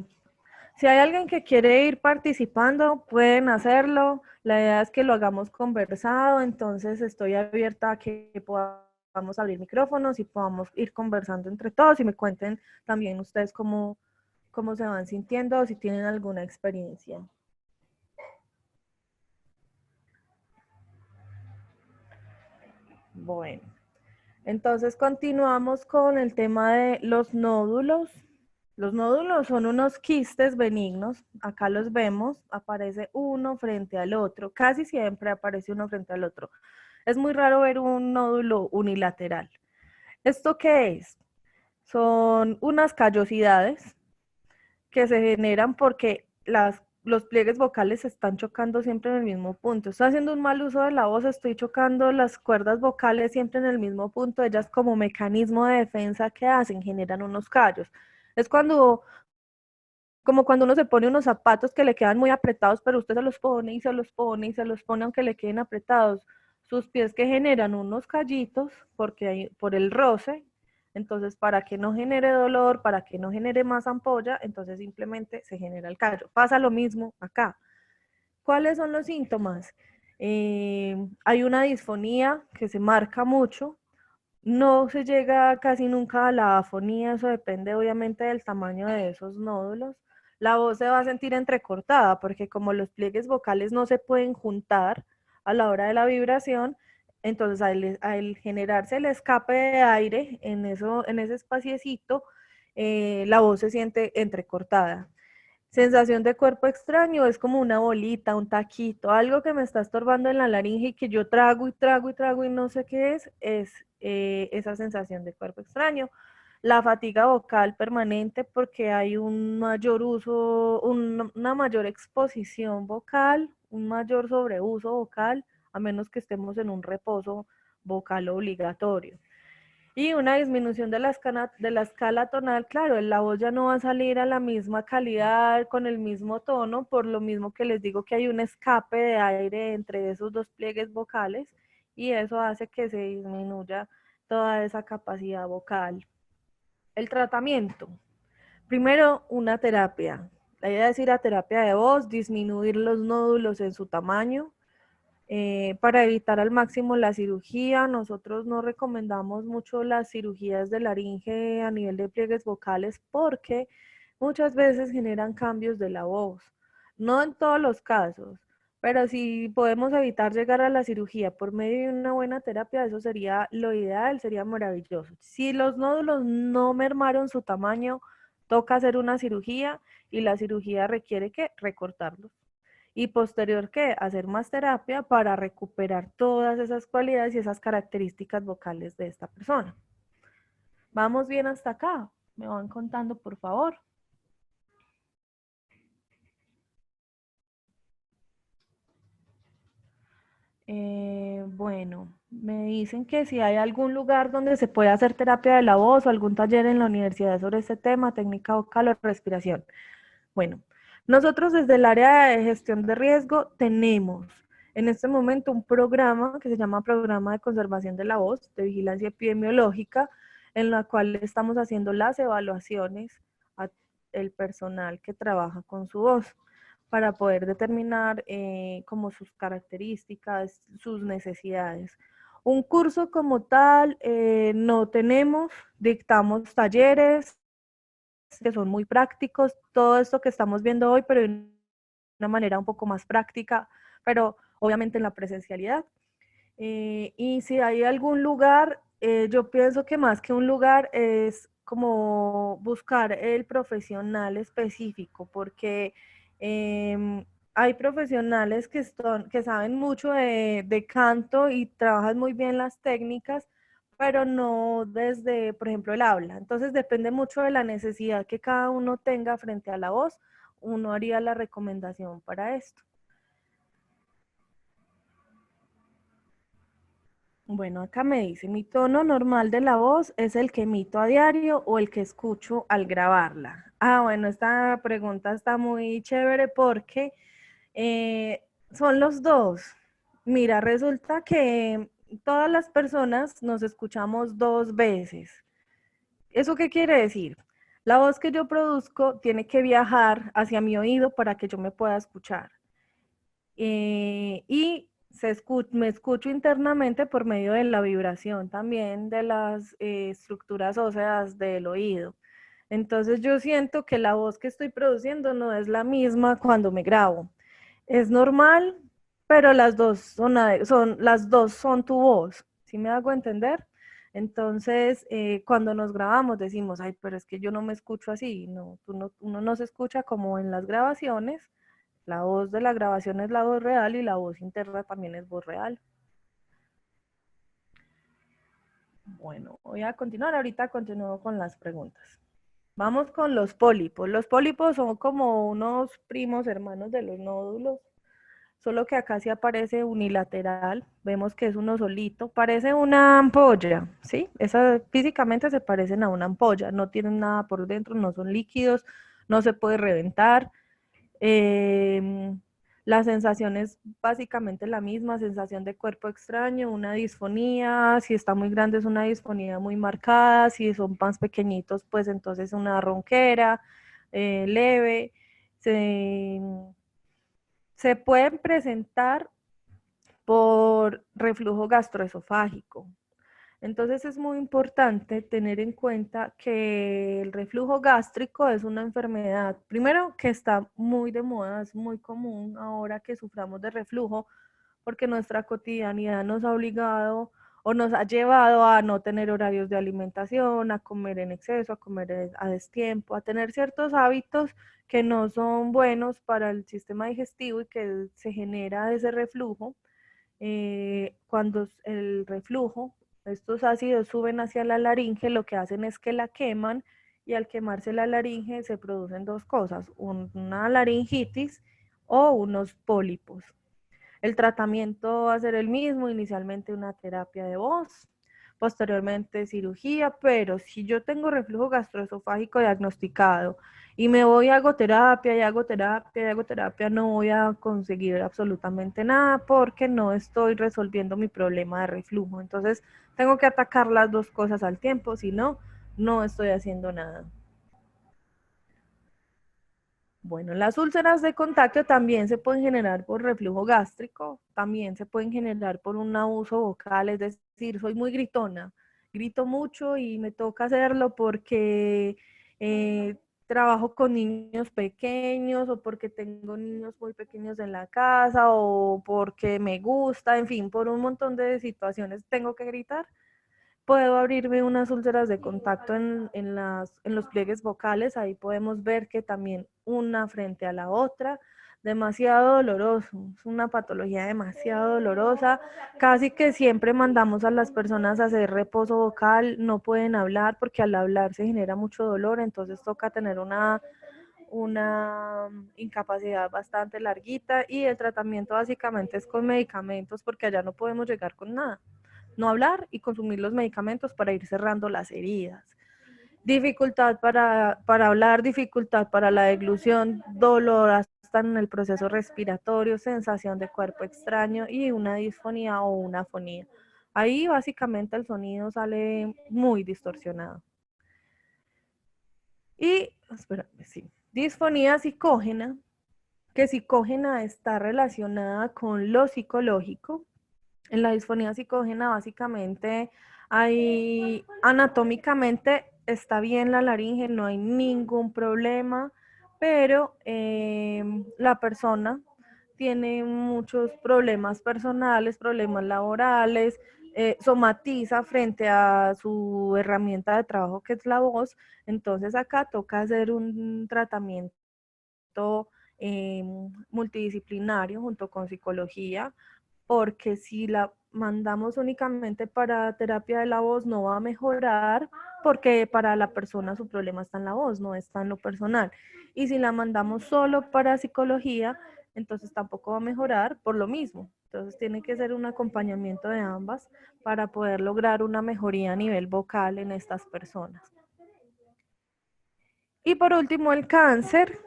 Si hay alguien que quiere ir participando, pueden hacerlo. La idea es que lo hagamos conversado, entonces estoy abierta a que podamos abrir micrófonos y podamos ir conversando entre todos y me cuenten también ustedes cómo se van sintiendo o si tienen alguna experiencia. Bueno, entonces continuamos con el tema de los nódulos. Los nódulos son unos quistes benignos, acá los vemos, aparece uno frente al otro, casi siempre aparece uno frente al otro. Es muy raro ver un nódulo unilateral. ¿Esto qué es? Son unas callosidades que se generan porque los pliegues vocales se están chocando siempre en el mismo punto. Estoy haciendo un mal uso de la voz, estoy chocando las cuerdas vocales siempre en el mismo punto. Ellas como mecanismo de defensa que hacen, generan unos callos. Es como cuando uno se pone unos zapatos que le quedan muy apretados, pero usted se los pone y se los pone y se los pone aunque le queden apretados. Sus pies que generan unos callitos por el roce. Entonces, para que no genere dolor, para que no genere más ampolla, entonces simplemente se genera el callo. Pasa lo mismo acá. ¿Cuáles son los síntomas? Hay una disfonía que se marca mucho. No se llega casi nunca a la afonía, eso depende obviamente del tamaño de esos nódulos. La voz se va a sentir entrecortada porque como los pliegues vocales no se pueden juntar a la hora de la vibración, entonces al generarse el escape de aire en ese espaciecito, la voz se siente entrecortada. Sensación de cuerpo extraño es como una bolita, un taquito, algo que me está estorbando en la laringe y que yo trago y trago y trago y no sé qué es esa sensación de cuerpo extraño. La fatiga vocal permanente porque hay un mayor uso, una mayor exposición vocal, un mayor sobreuso vocal, a menos que estemos en un reposo vocal obligatorio. Y una disminución de la escala tonal, claro, la voz ya no va a salir a la misma calidad, con el mismo tono, por lo mismo que les digo que hay un escape de aire entre esos dos pliegues vocales y eso hace que se disminuya toda esa capacidad vocal. El tratamiento. Primero, una terapia. La idea es ir a terapia de voz, disminuir los nódulos en su tamaño, para evitar al máximo la cirugía. Nosotros no recomendamos mucho las cirugías de laringe a nivel de pliegues vocales porque muchas veces generan cambios de la voz. No en todos los casos, pero si podemos evitar llegar a la cirugía por medio de una buena terapia, eso sería lo ideal, sería maravilloso. Si los nódulos no mermaron su tamaño, toca hacer una cirugía y la cirugía requiere que recortarlos. Y posterior que hacer más terapia para recuperar todas esas cualidades y esas características vocales de esta persona. ¿Vamos bien hasta acá? ¿Me van contando, por favor? Bueno, me dicen que si hay algún lugar donde se puede hacer terapia de la voz o algún taller en la universidad sobre este tema, técnica vocal o respiración. Bueno, nosotros desde el área de gestión de riesgo tenemos en este momento un programa que se llama Programa de Conservación de la Voz, de Vigilancia Epidemiológica, en la cual estamos haciendo las evaluaciones al personal que trabaja con su voz para poder determinar como sus características, sus necesidades. Un curso como tal no tenemos, dictamos talleres que son muy prácticos, todo esto que estamos viendo hoy, pero de una manera un poco más práctica, pero obviamente en la presencialidad. Y si hay algún lugar, yo pienso que más que un lugar es como buscar el profesional específico, porque hay profesionales que saben mucho de canto y trabajan muy bien las técnicas, pero no desde, por ejemplo, el habla. Entonces depende mucho de la necesidad que cada uno tenga frente a la voz, uno haría la recomendación para esto. Bueno, acá me dice, mi tono normal de la voz es el que emito a diario o el que escucho al grabarla. Ah, bueno, esta pregunta está muy chévere porque son los dos. Mira, resulta que todas las personas nos escuchamos dos veces. ¿Eso qué quiere decir? La voz que yo produzco tiene que viajar hacia mi oído para que yo me pueda escuchar. Y me escucho internamente por medio de la vibración también de las estructuras óseas del oído. Entonces yo siento que la voz que estoy produciendo no es la misma cuando me grabo. Es normal, pero las dos son tu voz. ¿Sí me hago entender? Entonces, cuando nos grabamos decimos, ay, pero es que yo no me escucho así. No, uno no se escucha como en las grabaciones. La voz de la grabación es la voz real y la voz interna también es voz real. Bueno, voy a continuar. Ahorita continúo con las preguntas. Vamos con los pólipos. Los pólipos son como unos primos hermanos de los nódulos, solo que acá sí aparece unilateral. Vemos que es uno solito. Parece una ampolla, ¿sí? Esas físicamente se parecen a una ampolla. No tienen nada por dentro, no son líquidos, no se puede reventar. La sensación es básicamente la misma, sensación de cuerpo extraño, una disfonía, si está muy grande es una disfonía muy marcada, si son más pequeñitos pues entonces una ronquera leve. Se, se pueden presentar por reflujo gastroesofágico. Entonces es muy importante tener en cuenta que el reflujo gástrico es una enfermedad, primero que está muy de moda, es muy común ahora que suframos de reflujo, porque nuestra cotidianidad nos ha obligado o nos ha llevado a no tener horarios de alimentación, a comer en exceso, a comer a destiempo, a tener ciertos hábitos que no son buenos para el sistema digestivo y que se genera ese reflujo. Cuando el reflujo, estos ácidos suben hacia la laringe, lo que hacen es que la queman y al quemarse la laringe se producen dos cosas, una laringitis o unos pólipos. El tratamiento va a ser el mismo, inicialmente una terapia de voz, posteriormente cirugía, pero si yo tengo reflujo gastroesofágico diagnosticado y me voy a hago terapia y hago terapia y hago terapia, no voy a conseguir absolutamente nada porque no estoy resolviendo mi problema de reflujo. Entonces tengo que atacar las dos cosas al tiempo, si no, no estoy haciendo nada. Bueno, las úlceras de contacto también se pueden generar por reflujo gástrico, también se pueden generar por un abuso vocal, es decir, soy muy gritona, grito mucho y me toca hacerlo porque trabajo con niños pequeños o porque tengo niños muy pequeños en la casa o porque me gusta, en fin, por un montón de situaciones tengo que gritar. Puedo abrirme unas úlceras de contacto en los pliegues vocales, ahí podemos ver que también una frente a la otra, demasiado doloroso, es una patología demasiado dolorosa, casi que siempre mandamos a las personas a hacer reposo vocal, no pueden hablar porque al hablar se genera mucho dolor, entonces toca tener una incapacidad bastante larguita y el tratamiento básicamente es con medicamentos porque allá no podemos llegar con nada. No hablar y consumir los medicamentos para ir cerrando las heridas. Dificultad para hablar, dificultad para la deglución, dolor hasta en el proceso respiratorio, sensación de cuerpo extraño y una disfonía o una afonía. Ahí básicamente el sonido sale muy distorsionado. Y, espérame, sí, disfonía psicógena, que psicógena está relacionada con lo psicológico. En la disfonía psicógena básicamente hay anatómicamente está bien la laringe, no hay ningún problema, pero la persona tiene muchos problemas personales, problemas laborales, somatiza frente a su herramienta de trabajo que es la voz, entonces acá toca hacer un tratamiento eh, multidisciplinario junto con psicología, porque si la mandamos únicamente para terapia de la voz no va a mejorar, porque para la persona su problema está en la voz, no está en lo personal. Y si la mandamos solo para psicología, entonces tampoco va a mejorar por lo mismo. Entonces tiene que ser un acompañamiento de ambas para poder lograr una mejoría a nivel vocal en estas personas. Y por último, el cáncer.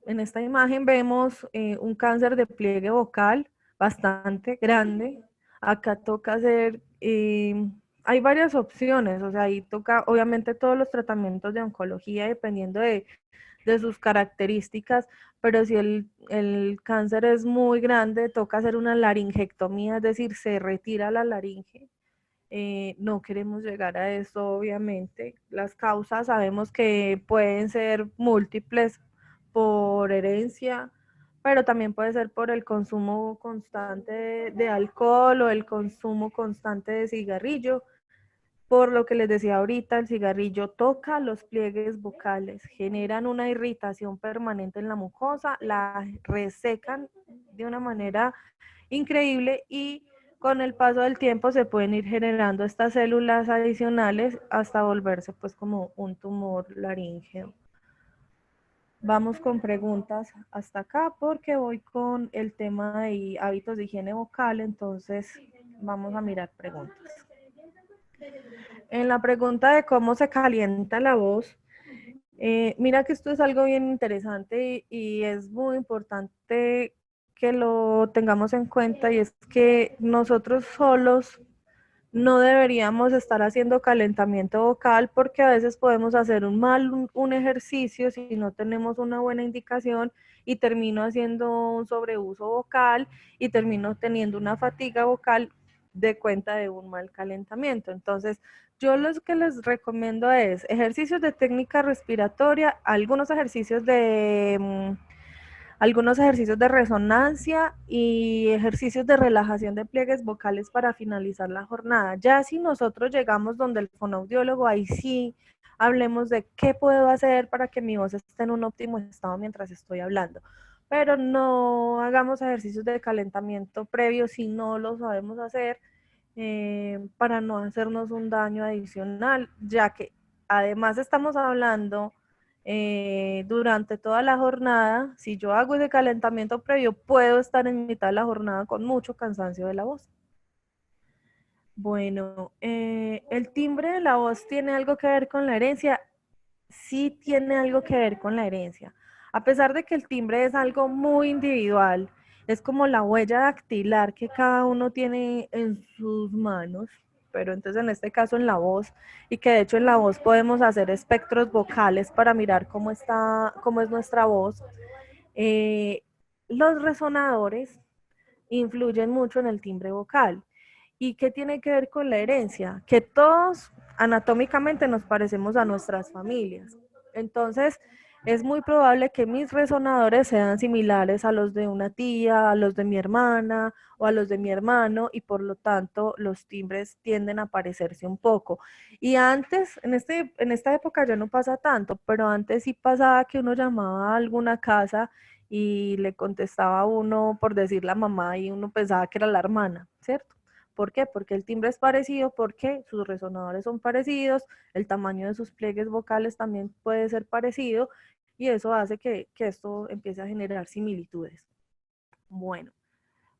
En esta imagen vemos un cáncer de pliegue vocal bastante grande. Acá toca hacer, hay varias opciones, o sea, ahí toca obviamente todos los tratamientos de oncología dependiendo de sus características, pero si el cáncer es muy grande, toca hacer una laringectomía, es decir, se retira la laringe. No queremos llegar a eso, obviamente. Las causas sabemos que pueden ser múltiples por herencia, pero también puede ser por el consumo constante de alcohol o el consumo constante de cigarrillo. Por lo que les decía ahorita, el cigarrillo toca los pliegues vocales, generan una irritación permanente en la mucosa, la resecan de una manera increíble y con el paso del tiempo se pueden ir generando estas células adicionales hasta volverse pues como un tumor laríngeo. Vamos con preguntas hasta acá porque voy con el tema de hábitos de higiene vocal, entonces vamos a mirar preguntas. En la pregunta de cómo se calienta la voz, mira que esto es algo bien interesante y es muy importante que lo tengamos en cuenta y es que nosotros solos no deberíamos estar haciendo calentamiento vocal porque a veces podemos hacer un ejercicio si no tenemos una buena indicación y termino haciendo un sobreuso vocal y termino teniendo una fatiga vocal de cuenta de un mal calentamiento. Entonces, yo lo que les recomiendo es ejercicios de técnica respiratoria, algunos ejercicios de resonancia y ejercicios de relajación de pliegues vocales para finalizar la jornada. Ya si nosotros llegamos donde el fonoaudiólogo, ahí sí hablemos de qué puedo hacer para que mi voz esté en un óptimo estado mientras estoy hablando. Pero no hagamos ejercicios de calentamiento previo si no lo sabemos hacer, para no hacernos un daño adicional, ya que además estamos hablando durante toda la jornada. Si yo hago ese calentamiento previo, puedo estar en mitad de la jornada con mucho cansancio de la voz. Bueno, ¿el timbre de la voz tiene algo que ver con la herencia? Sí tiene algo que ver con la herencia. A pesar de que el timbre es algo muy individual, es como la huella dactilar que cada uno tiene en sus manos, pero entonces en este caso en la voz, y que de hecho en la voz podemos hacer espectros vocales para mirar cómo es nuestra voz. Los resonadores influyen mucho en el timbre vocal. ¿Y qué tiene que ver con la herencia? Que todos anatómicamente nos parecemos a nuestras familias. Entonces, es muy probable que mis resonadores sean similares a los de una tía, a los de mi hermana o a los de mi hermano, y por lo tanto los timbres tienden a parecerse un poco. Y antes, en esta época ya no pasa tanto, pero antes sí pasaba que uno llamaba a alguna casa y le contestaba a uno por decir la mamá y uno pensaba que era la hermana, ¿cierto? ¿Por qué? Porque el timbre es parecido, porque sus resonadores son parecidos, el tamaño de sus pliegues vocales también puede ser parecido, y eso hace que esto empiece a generar similitudes. Bueno,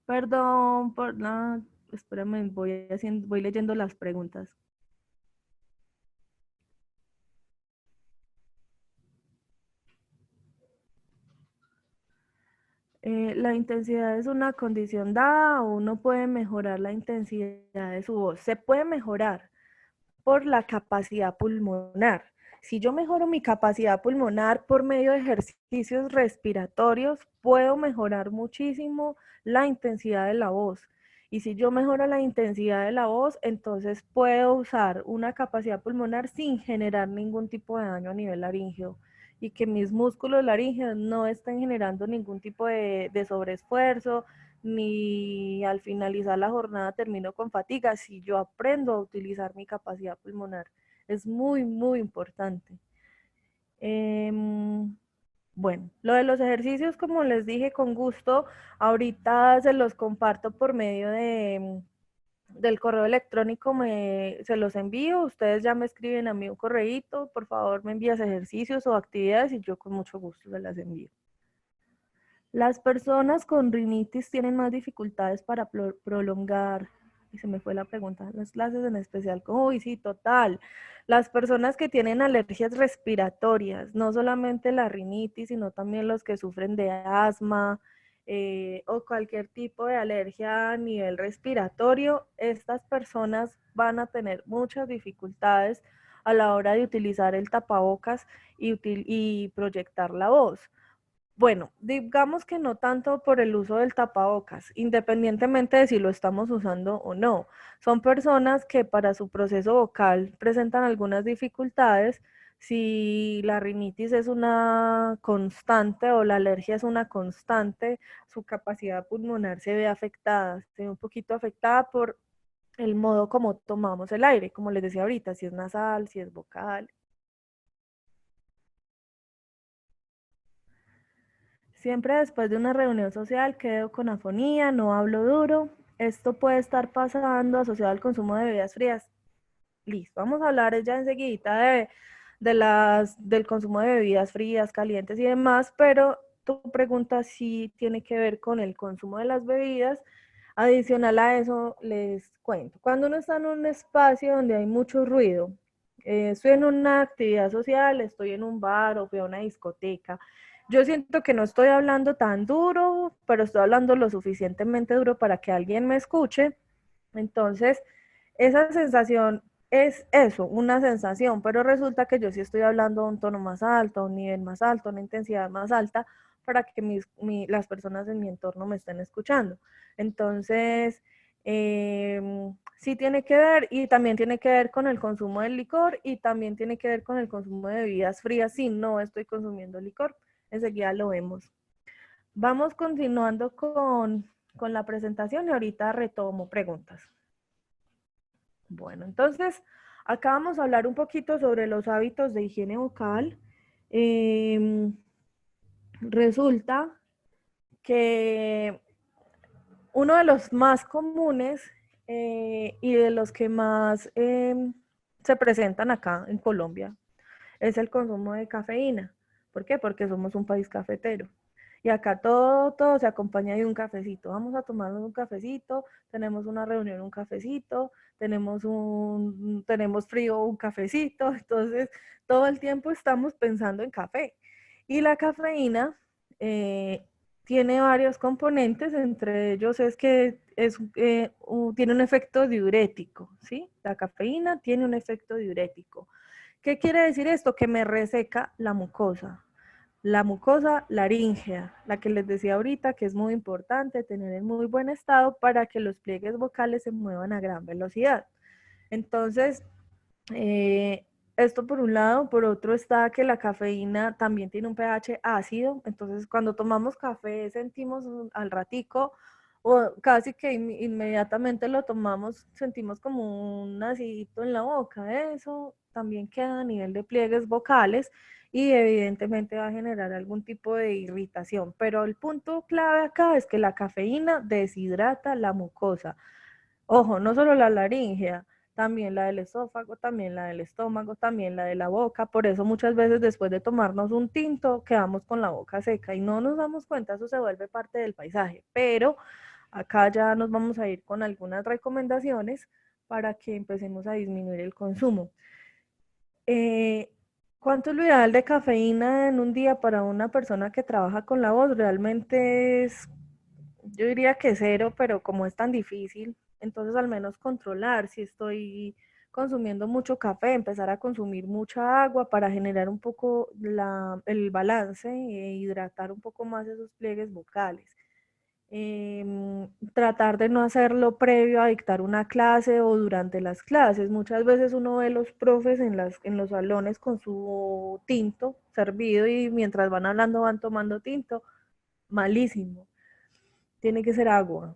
perdón por la... Espérame, voy leyendo las preguntas. ¿La intensidad es una condición dada o uno puede mejorar la intensidad de su voz? Se puede mejorar por la capacidad pulmonar. Si yo mejoro mi capacidad pulmonar por medio de ejercicios respiratorios, puedo mejorar muchísimo la intensidad de la voz. Y si yo mejoro la intensidad de la voz, entonces puedo usar una capacidad pulmonar sin generar ningún tipo de daño a nivel laríngeo, y que mis músculos laríngeos no estén generando ningún tipo de sobreesfuerzo, ni al finalizar la jornada termino con fatiga, si yo aprendo a utilizar mi capacidad pulmonar. Es muy, muy importante. Bueno, lo de los ejercicios, como les dije, con gusto, ahorita se los comparto por medio del correo electrónico, se los envío. Ustedes ya me escriben a mí un correíto, por favor me envías ejercicios o actividades y yo con mucho gusto se las envío. Las personas con rinitis tienen más dificultades para prolongar, y se me fue la pregunta, las clases en especial. Uy, sí, total. Las personas que tienen alergias respiratorias, no solamente la rinitis, sino también los que sufren de asma o cualquier tipo de alergia a nivel respiratorio, estas personas van a tener muchas dificultades a la hora de utilizar el tapabocas y proyectar la voz. Bueno, digamos que no tanto por el uso del tapabocas, independientemente de si lo estamos usando o no. Son personas que para su proceso vocal presentan algunas dificultades. Si la rinitis es una constante o la alergia es una constante, su capacidad pulmonar se ve afectada, se ve un poquito afectada por el modo como tomamos el aire, como les decía ahorita, si es nasal, si es vocal. Siempre después de una reunión social quedo con afonía, no hablo duro. Esto puede estar pasando asociado al consumo de bebidas frías. Listo, vamos a hablar ya enseguida del consumo de bebidas frías, calientes y demás, pero tu pregunta sí tiene que ver con el consumo de las bebidas. Adicional a eso, les cuento. Cuando uno está en un espacio donde hay mucho ruido, estoy en una actividad social, estoy en un bar o fui a una discoteca, yo siento que no estoy hablando tan duro, pero estoy hablando lo suficientemente duro para que alguien me escuche. Entonces, esa sensación es eso, una sensación, pero resulta que yo sí estoy hablando a un tono más alto, a un nivel más alto, a una intensidad más alta, para que las personas en mi entorno me estén escuchando. Entonces, sí tiene que ver, y también tiene que ver con el consumo del licor, y también tiene que ver con el consumo de bebidas frías si no estoy consumiendo licor. Enseguida lo vemos. Vamos continuando con la presentación y ahorita retomo preguntas. Bueno, entonces, acá vamos a hablar un poquito sobre los hábitos de higiene vocal. Resulta que uno de los más comunes y de los que más se presentan acá en Colombia es el consumo de cafeína. ¿Por qué? Porque somos un país cafetero. Y acá todo se acompaña de un cafecito. Vamos a tomarnos un cafecito, tenemos una reunión, un cafecito, tenemos frío, un cafecito. Entonces, todo el tiempo estamos pensando en café. Y la cafeína tiene varios componentes, entre ellos es que tiene un efecto diurético, ¿sí? La cafeína tiene un efecto diurético. ¿Qué quiere decir esto? Que me reseca la mucosa laríngea, la que les decía ahorita que es muy importante tener en muy buen estado para que los pliegues vocales se muevan a gran velocidad. Entonces, esto por un lado, por otro está que la cafeína también tiene un pH ácido, entonces cuando tomamos café sentimos al ratico o casi que inmediatamente lo tomamos, sentimos como un acidito en la boca, eso también queda a nivel de pliegues vocales y evidentemente va a generar algún tipo de irritación, pero el punto clave acá es que la cafeína deshidrata la mucosa. Ojo, no solo la laringea, también la del esófago, también la del estómago, también la de la boca. Por eso muchas veces después de tomarnos un tinto quedamos con la boca seca y no nos damos cuenta, eso se vuelve parte del paisaje. Pero acá ya nos vamos a ir con algunas recomendaciones para que empecemos a disminuir el consumo. ¿Cuánto es lo ideal de cafeína en un día para una persona que trabaja con la voz? Realmente es, yo diría que cero, pero como es tan difícil, entonces al menos controlar si estoy consumiendo mucho café, empezar a consumir mucha agua para generar un poco el balance e hidratar un poco más esos pliegues vocales. Tratar de no hacerlo previo a dictar una clase o durante las clases. Muchas veces uno ve los profes en los salones con su tinto servido y mientras van hablando van tomando tinto. Malísimo. Tiene que ser agua.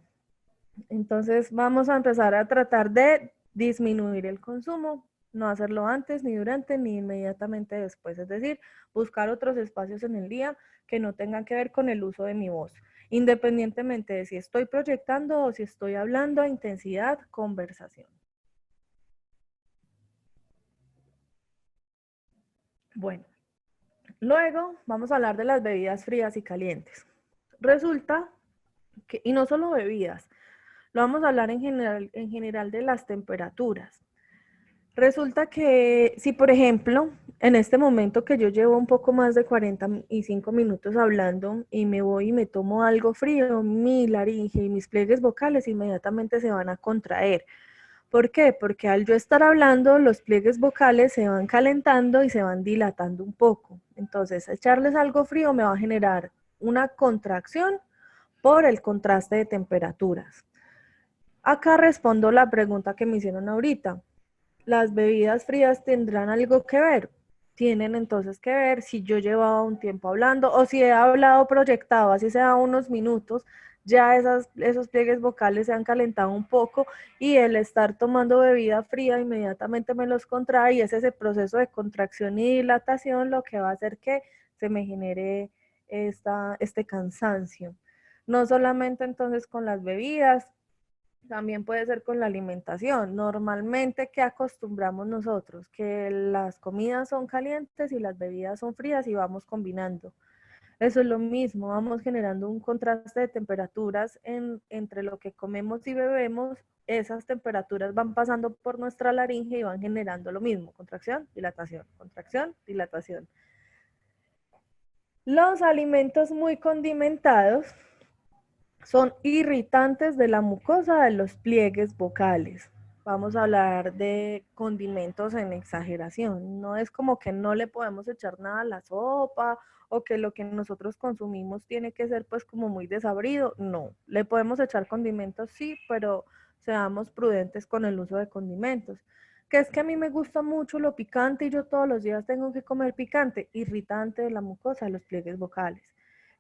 Entonces vamos a empezar a tratar de disminuir el consumo, no hacerlo antes, ni durante, ni inmediatamente después. Es decir, buscar otros espacios en el día que no tengan que ver con el uso de mi voz, independientemente de si estoy proyectando o si estoy hablando a intensidad, conversación. Bueno, luego vamos a hablar de las bebidas frías y calientes. Resulta que, y no solo bebidas, lo vamos a hablar en general de las temperaturas. Resulta que si, por ejemplo, en este momento que yo llevo un poco más de 45 minutos hablando y me voy y me tomo algo frío, mi laringe y mis pliegues vocales inmediatamente se van a contraer. ¿Por qué? Porque al yo estar hablando, los pliegues vocales se van calentando y se van dilatando un poco. Entonces, echarles algo frío me va a generar una contracción por el contraste de temperaturas. Acá respondo la pregunta que me hicieron ahorita. ¿Las bebidas frías tendrán algo que ver? Tienen entonces que ver si yo llevaba un tiempo hablando o si he hablado proyectado, así sea unos minutos, ya esos pliegues vocales se han calentado un poco y el estar tomando bebida fría inmediatamente me los contrae y es ese proceso de contracción y dilatación lo que va a hacer que se me genere este cansancio. No solamente entonces con las bebidas, también puede ser con la alimentación. Normalmente, ¿qué acostumbramos nosotros? Que las comidas son calientes y las bebidas son frías y vamos combinando. Eso es lo mismo, vamos generando un contraste de temperaturas entre lo que comemos y bebemos. Esas temperaturas van pasando por nuestra laringe y van generando lo mismo, contracción, dilatación, contracción, dilatación. Los alimentos muy condimentados son irritantes de la mucosa de los pliegues vocales. Vamos a hablar de condimentos en exageración. No es como que no le podemos echar nada a la sopa o que lo que nosotros consumimos tiene que ser pues como muy desabrido. No, le podemos echar condimentos, sí, pero seamos prudentes con el uso de condimentos. Que es que a mí me gusta mucho lo picante y yo todos los días tengo que comer picante, irritante de la mucosa de los pliegues vocales.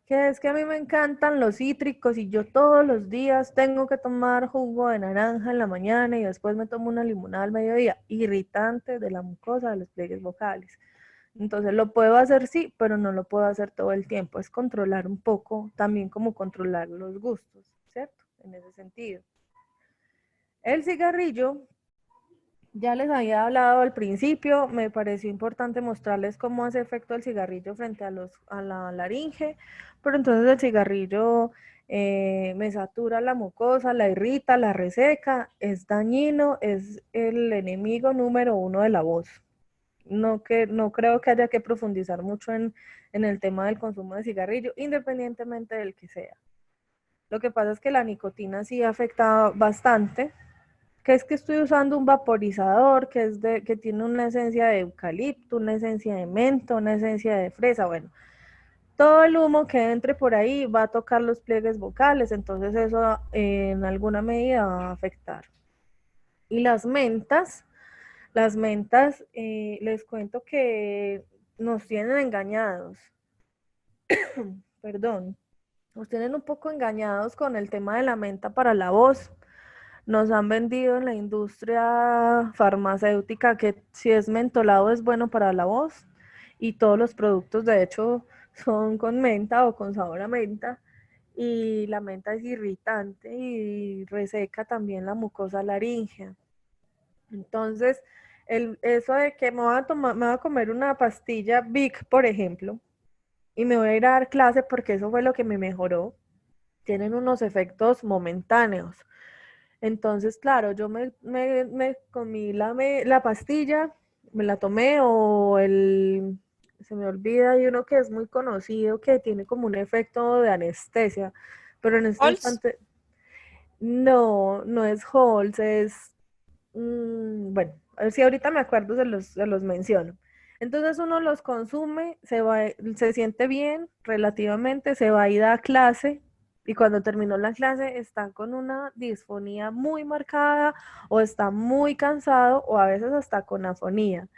Que es que a mí me encantan los cítricos y yo todos los días tengo que tomar jugo de naranja en la mañana y después me tomo una limonada al mediodía, irritante de la mucosa de los pliegues vocales. Entonces lo puedo hacer sí, pero no lo puedo hacer todo el tiempo. Es controlar un poco, también como controlar los gustos, ¿cierto? En ese sentido. El cigarrillo, ya les había hablado al principio, me pareció importante mostrarles cómo hace efecto el cigarrillo frente a la laringe, pero entonces el cigarrillo me satura la mucosa, la irrita, la reseca, es dañino, es el enemigo número uno de la voz. no creo que haya que profundizar mucho en el tema del consumo de cigarrillo, independientemente del que sea. Lo que pasa es que la nicotina sí afecta bastante, que es que estoy usando un vaporizador que tiene una esencia de eucalipto, una esencia de menta, una esencia de fresa, bueno, todo el humo que entre por ahí va a tocar los pliegues vocales, entonces eso en alguna medida va a afectar. Y las mentas, les cuento que nos tienen engañados, perdón, nos tienen un poco engañados con el tema de la menta para la voz. Nos han vendido en la industria farmacéutica que si es mentolado es bueno para la voz y todos los productos de hecho son con menta o con sabor a menta y la menta es irritante y reseca también la mucosa laríngea. Entonces, eso de que me voy a comer una pastilla Vic, por ejemplo, y me voy a ir a dar clase porque eso fue lo que me mejoró, tienen unos efectos momentáneos. Entonces, claro, yo me comí la pastilla, me la tomé se me olvida, hay uno que es muy conocido que tiene como un efecto de anestesia, pero en este Halls. instante, no es Halls, bueno, a ver si ahorita me acuerdo, se los menciono. Entonces uno los consume, se siente bien relativamente, se va a ir a clase y cuando terminó la clase está con una disfonía muy marcada o está muy cansado o a veces hasta con afonía.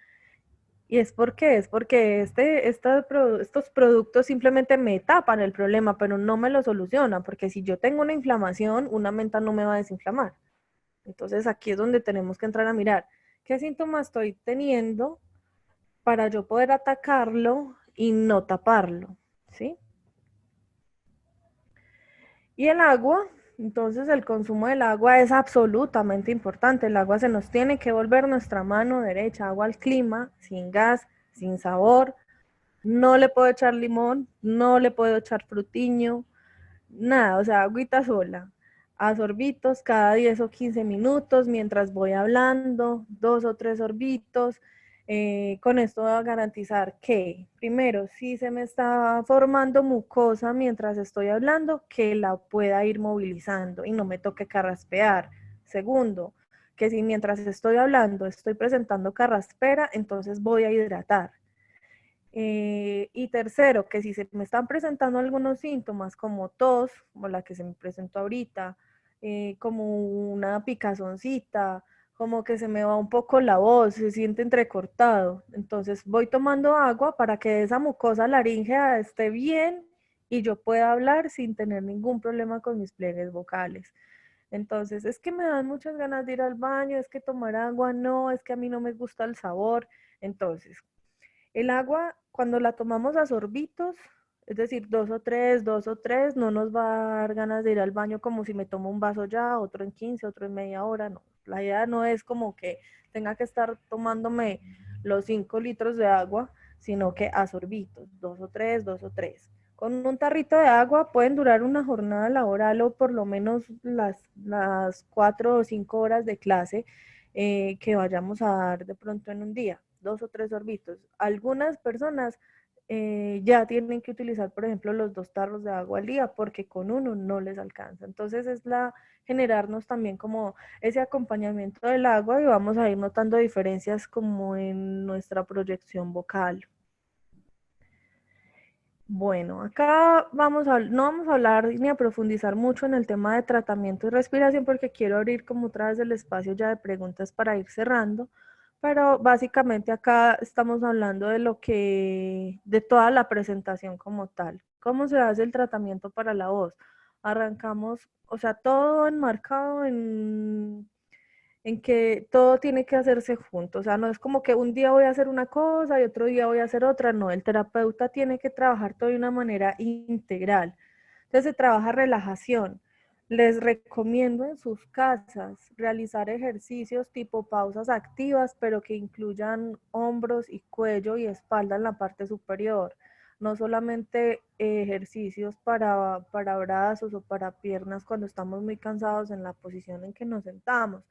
¿Y es por qué? Es porque estos productos simplemente me tapan el problema, pero no me lo solucionan, porque si yo tengo una inflamación, una menta no me va a desinflamar. Entonces aquí es donde tenemos que entrar a mirar qué síntomas estoy teniendo para yo poder atacarlo y no taparlo, ¿sí? Y el agua, entonces el consumo del agua es absolutamente importante. El agua se nos tiene que volver nuestra mano derecha, agua al clima, sin gas, sin sabor. No le puedo echar limón, no le puedo echar frutiño, nada, o sea, agüita sola, a sorbitos cada 10 o 15 minutos mientras voy hablando, 2 o 3 sorbitos. Con esto voy a garantizar que, primero, si se me está formando mucosa mientras estoy hablando, que la pueda ir movilizando y no me toque carraspear. Segundo, que si mientras estoy hablando estoy presentando carraspera, entonces voy a hidratar. Y tercero, que si se me están presentando algunos síntomas como tos, como la que se me presentó ahorita, como una picazoncita, como que se me va un poco la voz, se siente entrecortado. Entonces voy tomando agua para que esa mucosa laríngea esté bien y yo pueda hablar sin tener ningún problema con mis pliegues vocales. Entonces, es que me dan muchas ganas de ir al baño, es que tomar agua no, es que a mí no me gusta el sabor. Entonces, el agua, cuando la tomamos a sorbitos, es decir, dos o tres, no nos va a dar ganas de ir al baño como si me tomo un vaso ya, otro en 15, otro en media hora, no. La idea no es como que tenga que estar tomándome los 5 litros de agua, sino que a sorbitos, dos o tres. Con un tarrito de agua pueden durar una jornada laboral o por lo menos las 4 o 5 horas de clase que vayamos a dar de pronto en un día, 2 o 3 sorbitos. Algunas personas ya tienen que utilizar, por ejemplo, los 2 tarros de agua al día porque con uno no les alcanza. Entonces es generarnos también como ese acompañamiento del agua y vamos a ir notando diferencias como en nuestra proyección vocal. Bueno, acá no vamos a hablar ni a profundizar mucho en el tema de tratamiento y respiración porque quiero abrir como otra vez el espacio ya de preguntas para ir cerrando, pero básicamente acá estamos hablando de toda la presentación como tal. ¿Cómo se hace el tratamiento para la voz? Arrancamos, o sea, todo enmarcado en que todo tiene que hacerse junto, o sea, no es como que un día voy a hacer una cosa y otro día voy a hacer otra, no, el terapeuta tiene que trabajar todo de una manera integral. Entonces se trabaja relajación. Les recomiendo en sus casas realizar ejercicios tipo pausas activas, pero que incluyan hombros y cuello y espalda en la parte superior. No solamente ejercicios para brazos o para piernas cuando estamos muy cansados en la posición en que nos sentamos,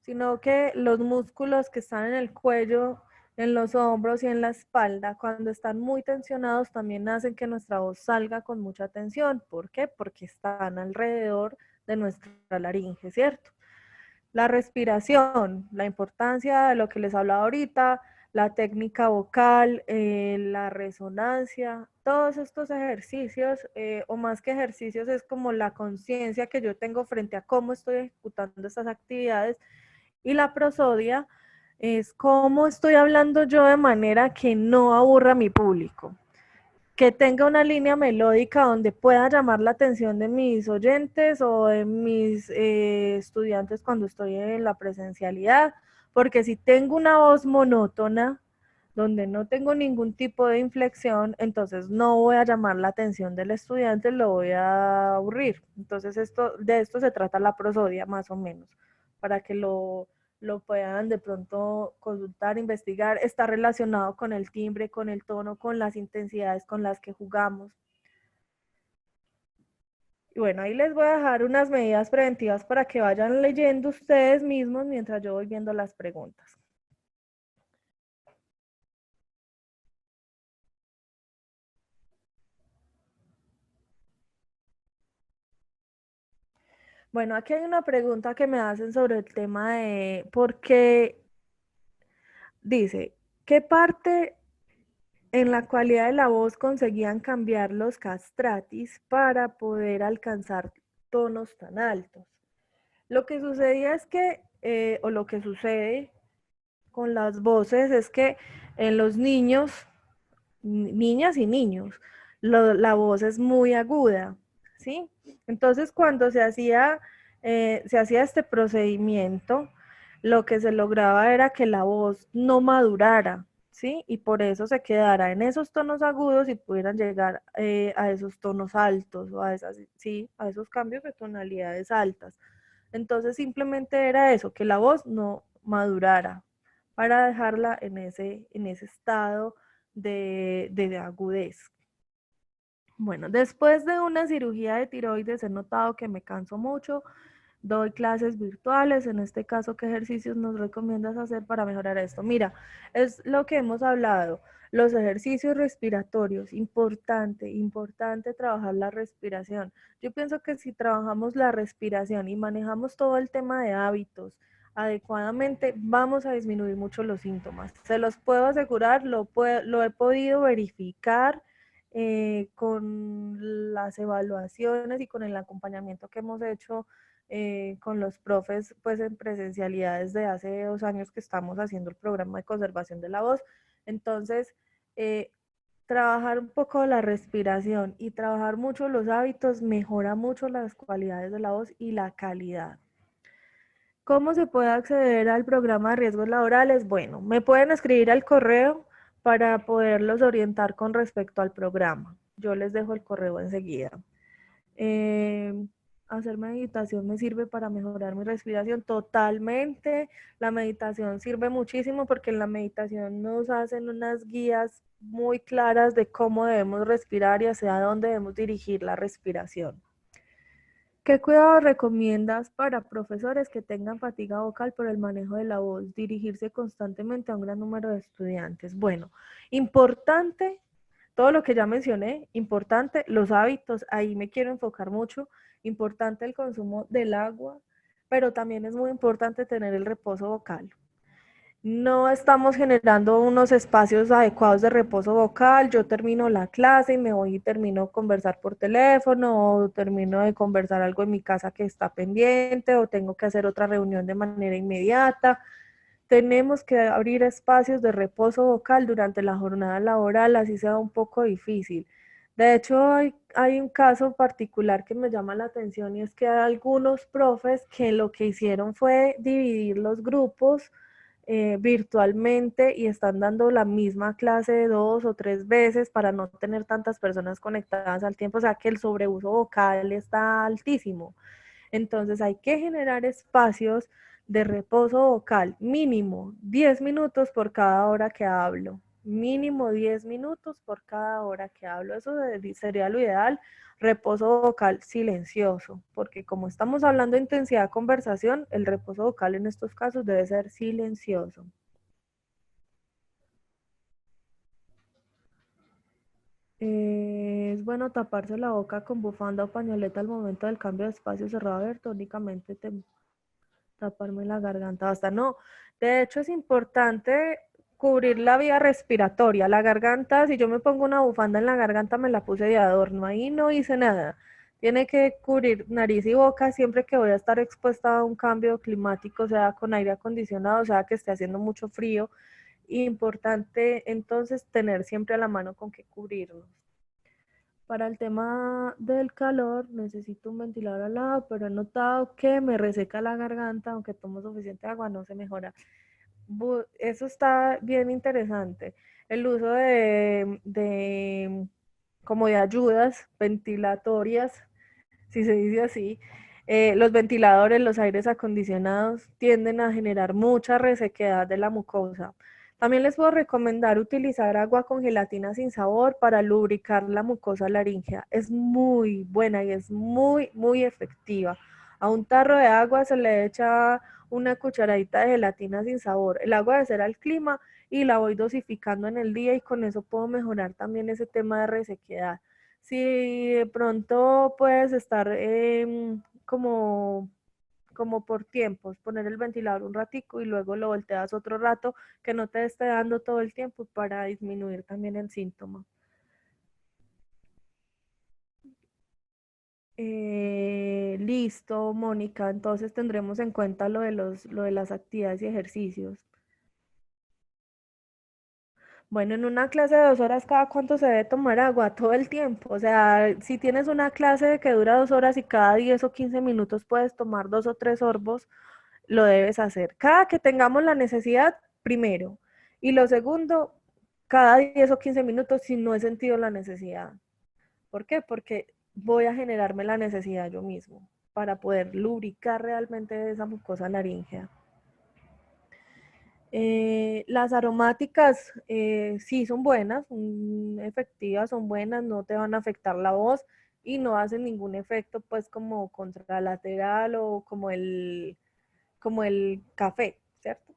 sino que los músculos que están en el cuello en los hombros y en la espalda, cuando están muy tensionados, también hacen que nuestra voz salga con mucha tensión. ¿Por qué? Porque están alrededor de nuestra laringe, ¿cierto? La respiración, la importancia de lo que les hablaba ahorita, la técnica vocal, la resonancia, todos estos ejercicios, o más que ejercicios, es como la conciencia que yo tengo frente a cómo estoy ejecutando estas actividades. Y la prosodia es cómo estoy hablando yo de manera que no aburra a mi público, que tenga una línea melódica donde pueda llamar la atención de mis oyentes o de mis estudiantes cuando estoy en la presencialidad, porque si tengo una voz monótona, donde no tengo ningún tipo de inflexión, entonces no voy a llamar la atención del estudiante, lo voy a aburrir. Entonces de esto se trata la prosodia más o menos, para que lo puedan de pronto consultar, investigar. Está relacionado con el timbre, con el tono, con las intensidades con las que jugamos. Y bueno, ahí les voy a dejar unas medidas preventivas para que vayan leyendo ustedes mismos mientras yo voy viendo las preguntas. Bueno, aquí hay una pregunta que me hacen sobre el tema de por qué, dice, ¿qué parte en la cualidad de la voz conseguían cambiar los castratis para poder alcanzar tonos tan altos? Lo que sucedía es que, o lo que sucede con las voces es que en los niños, niñas y niños, la voz es muy aguda, ¿sí? Entonces cuando se hacía este procedimiento, lo que se lograba era que la voz no madurara, ¿sí? Y por eso se quedara en esos tonos agudos y pudieran llegar a esos tonos altos o a esas, sí, a esos cambios de tonalidades altas. Entonces simplemente era eso, que la voz no madurara para dejarla en ese estado de agudez. Bueno, después de una cirugía de tiroides he notado que me canso mucho, doy clases virtuales, en este caso, ¿qué ejercicios nos recomiendas hacer para mejorar esto? Mira, es lo que hemos hablado, los ejercicios respiratorios, importante, importante trabajar la respiración. Yo pienso que si trabajamos la respiración y manejamos todo el tema de hábitos adecuadamente, vamos a disminuir mucho los síntomas. Se los puedo asegurar, lo he podido verificar con las evaluaciones y con el acompañamiento que hemos hecho con los profes, pues en presencialidades de hace 2 años que estamos haciendo el programa de conservación de la voz. Entonces, trabajar un poco la respiración y trabajar mucho los hábitos mejora mucho las cualidades de la voz y la calidad. ¿Cómo se puede acceder al programa de riesgos laborales? Bueno, me pueden escribir al correo para poderlos orientar con respecto al programa. Yo les dejo el correo enseguida. Hacer meditación me sirve para mejorar mi respiración totalmente. La meditación sirve muchísimo porque en la meditación nos hacen unas guías muy claras de cómo debemos respirar y hacia dónde debemos dirigir la respiración. ¿Qué cuidados recomiendas para profesores que tengan fatiga vocal por el manejo de la voz? Dirigirse constantemente a un gran número de estudiantes. Bueno, importante, todo lo que ya mencioné, importante, los hábitos, ahí me quiero enfocar mucho, importante el consumo del agua, pero también es muy importante tener el reposo vocal. No estamos generando unos espacios adecuados de reposo vocal. Yo termino la clase y me voy y termino de conversar por teléfono o termino de conversar algo en mi casa que está pendiente o tengo que hacer otra reunión de manera inmediata. Tenemos que abrir espacios de reposo vocal durante la jornada laboral, así sea un poco difícil. De hecho, hay un caso particular que me llama la atención y es que hay algunos profes que lo que hicieron fue dividir los grupos virtualmente y están dando la misma clase 2 o 3 veces para no tener tantas personas conectadas al tiempo, o sea que el sobreuso vocal está altísimo. Entonces hay que generar espacios de reposo vocal, mínimo 10 minutos por cada hora que hablo, mínimo 10 minutos por cada hora que hablo, eso sería lo ideal. Reposo vocal silencioso, porque como estamos hablando de intensidad de conversación, el reposo vocal en estos casos debe ser silencioso. Es bueno taparse la boca con bufanda o pañoleta al momento del cambio de espacio cerrado abierto, únicamente taparme la garganta, basta. No, de hecho es importante cubrir la vía respiratoria, la garganta, si yo me pongo una bufanda en la garganta me la puse de adorno, ahí no hice nada. Tiene que cubrir nariz y boca siempre que voy a estar expuesta a un cambio climático, sea con aire acondicionado, sea que esté haciendo mucho frío. Importante entonces tener siempre a la mano con qué cubrirnos. Para el tema del calor necesito un ventilador al lado, pero he notado que me reseca la garganta, aunque tomo suficiente agua, no se mejora. Eso está bien interesante. El uso como de ayudas ventilatorias, si se dice así, los ventiladores, los aires acondicionados tienden a generar mucha resequedad de la mucosa. También les puedo recomendar utilizar agua con gelatina sin sabor para lubricar la mucosa laríngea. Es muy buena y es muy, muy efectiva. A un tarro de agua se le echa una cucharadita de gelatina sin sabor. El agua debe ser al clima y la voy dosificando en el día y con eso puedo mejorar también ese tema de resequedad. Si de pronto puedes estar como por tiempos, poner el ventilador un ratico y luego lo volteas otro rato, que no te esté dando todo el tiempo para disminuir también el síntoma. Listo, Mónica, entonces tendremos en cuenta lo de las actividades y ejercicios. Bueno, en una clase de 2 horas, ¿cada cuánto se debe tomar agua? Todo el tiempo. O sea, si tienes una clase que dura 2 horas y cada 10 o 15 minutos puedes tomar 2 o 3 sorbos, lo debes hacer. Cada que tengamos la necesidad, primero. Y lo segundo, cada 10 o 15 minutos si no he sentido la necesidad. ¿Por qué? Porque voy a generarme la necesidad yo mismo para poder lubricar realmente esa mucosa laríngea. Las aromáticas sí son buenas, son efectivas, son buenas, no te van a afectar la voz y no hacen ningún efecto pues como contralateral o como el café, ¿cierto?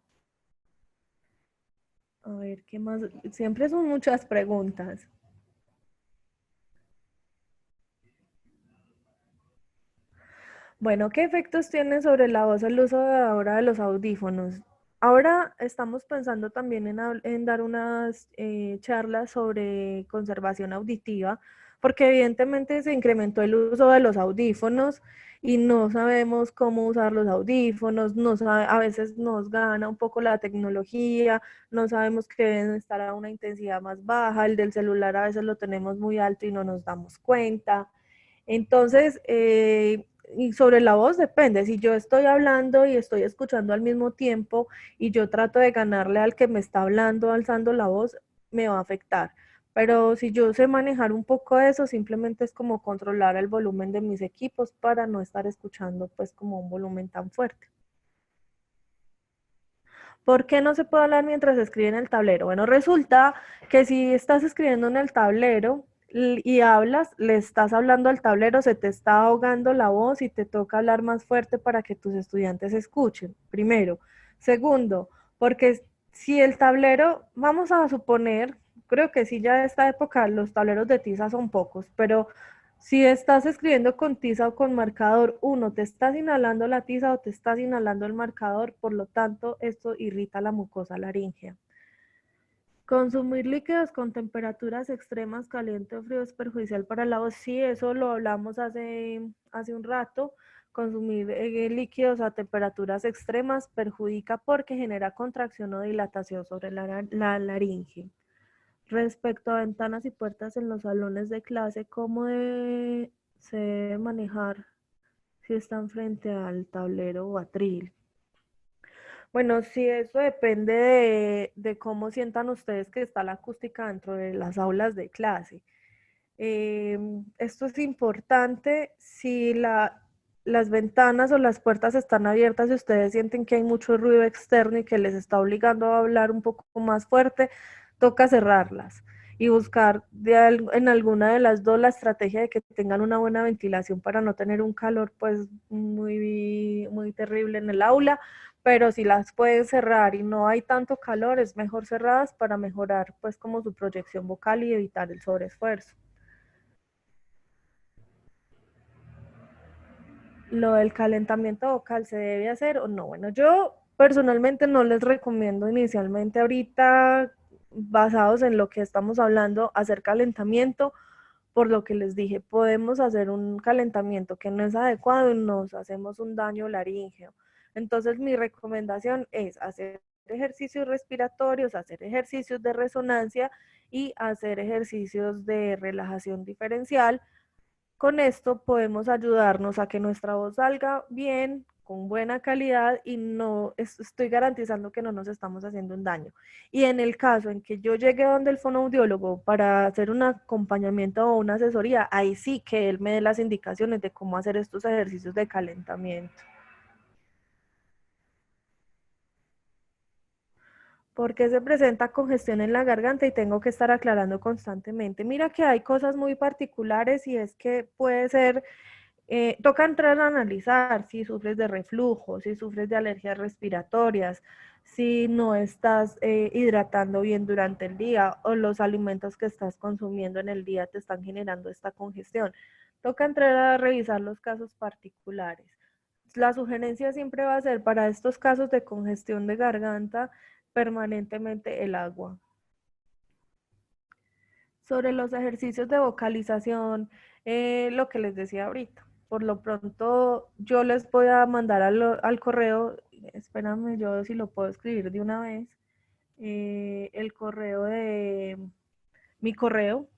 A ver, ¿qué más? Siempre son muchas preguntas. Bueno, ¿qué efectos tiene sobre la voz el uso de ahora de los audífonos? Ahora estamos pensando también en dar unas charlas sobre conservación auditiva, porque evidentemente se incrementó el uso de los audífonos y no sabemos cómo usar los audífonos, a veces nos gana un poco la tecnología, no sabemos que deben estar a una intensidad más baja, el del celular a veces lo tenemos muy alto y no nos damos cuenta. Entonces, y sobre la voz depende, si yo estoy hablando y estoy escuchando al mismo tiempo y yo trato de ganarle al que me está hablando, alzando la voz, me va a afectar. Pero si yo sé manejar un poco eso, simplemente es como controlar el volumen de mis equipos para no estar escuchando pues como un volumen tan fuerte. ¿Por qué no se puede hablar mientras se escribe en el tablero? Bueno, resulta que si estás escribiendo en el tablero y hablas, le estás hablando al tablero, se te está ahogando la voz y te toca hablar más fuerte para que tus estudiantes escuchen, primero. Segundo, porque si el tablero, vamos a suponer, creo que sí, ya de esta época los tableros de tiza son pocos, pero si estás escribiendo con tiza o con marcador, uno, te estás inhalando la tiza o te estás inhalando el marcador, por lo tanto, esto irrita la mucosa laríngea. Consumir líquidos con temperaturas extremas, caliente o frío, es perjudicial para la voz. Sí, eso lo hablamos hace un rato. Consumir líquidos a temperaturas extremas perjudica porque genera contracción o dilatación sobre la laringe. Respecto a ventanas y puertas en los salones de clase, ¿cómo se debe manejar si están frente al tablero o atril? Bueno, sí, eso depende de cómo sientan ustedes que está la acústica dentro de las aulas de clase. Esto es importante si las ventanas o las puertas están abiertas y ustedes sienten que hay mucho ruido externo y que les está obligando a hablar un poco más fuerte, toca cerrarlas. y buscar en alguna de las dos la estrategia de que tengan una buena ventilación para no tener un calor pues muy, muy terrible en el aula, pero si las pueden cerrar y no hay tanto calor, es mejor cerradas para mejorar pues como su proyección vocal y evitar el sobreesfuerzo. Lo del calentamiento vocal se debe hacer o no. Bueno, yo personalmente no les recomiendo inicialmente ahorita, basados en lo que estamos hablando, hacer calentamiento. Por lo que les dije, podemos hacer un calentamiento que no es adecuado y nos hacemos un daño laríngeo. Entonces, mi recomendación es hacer ejercicios respiratorios, hacer ejercicios de resonancia y hacer ejercicios de relajación diferencial. Con esto podemos ayudarnos a que nuestra voz salga bien, con buena calidad y no estoy garantizando que no nos estamos haciendo un daño. Y en el caso en que yo llegue donde el fonoaudiólogo para hacer un acompañamiento o una asesoría, ahí sí que él me dé las indicaciones de cómo hacer estos ejercicios de calentamiento. Porque se presenta congestión en la garganta y tengo que estar aclarando constantemente. Mira que hay cosas muy particulares y es que puede ser, toca entrar a analizar si sufres de reflujo, si sufres de alergias respiratorias, si no estás hidratando bien durante el día o los alimentos que estás consumiendo en el día te están generando esta congestión. Toca entrar a revisar los casos particulares. La sugerencia siempre va a ser para estos casos de congestión de garganta permanentemente el agua. Sobre los ejercicios de vocalización, lo que les decía ahorita. Por lo pronto, yo les voy a mandar al correo, espérame, yo si lo puedo escribir de una vez, el correo de mi correo,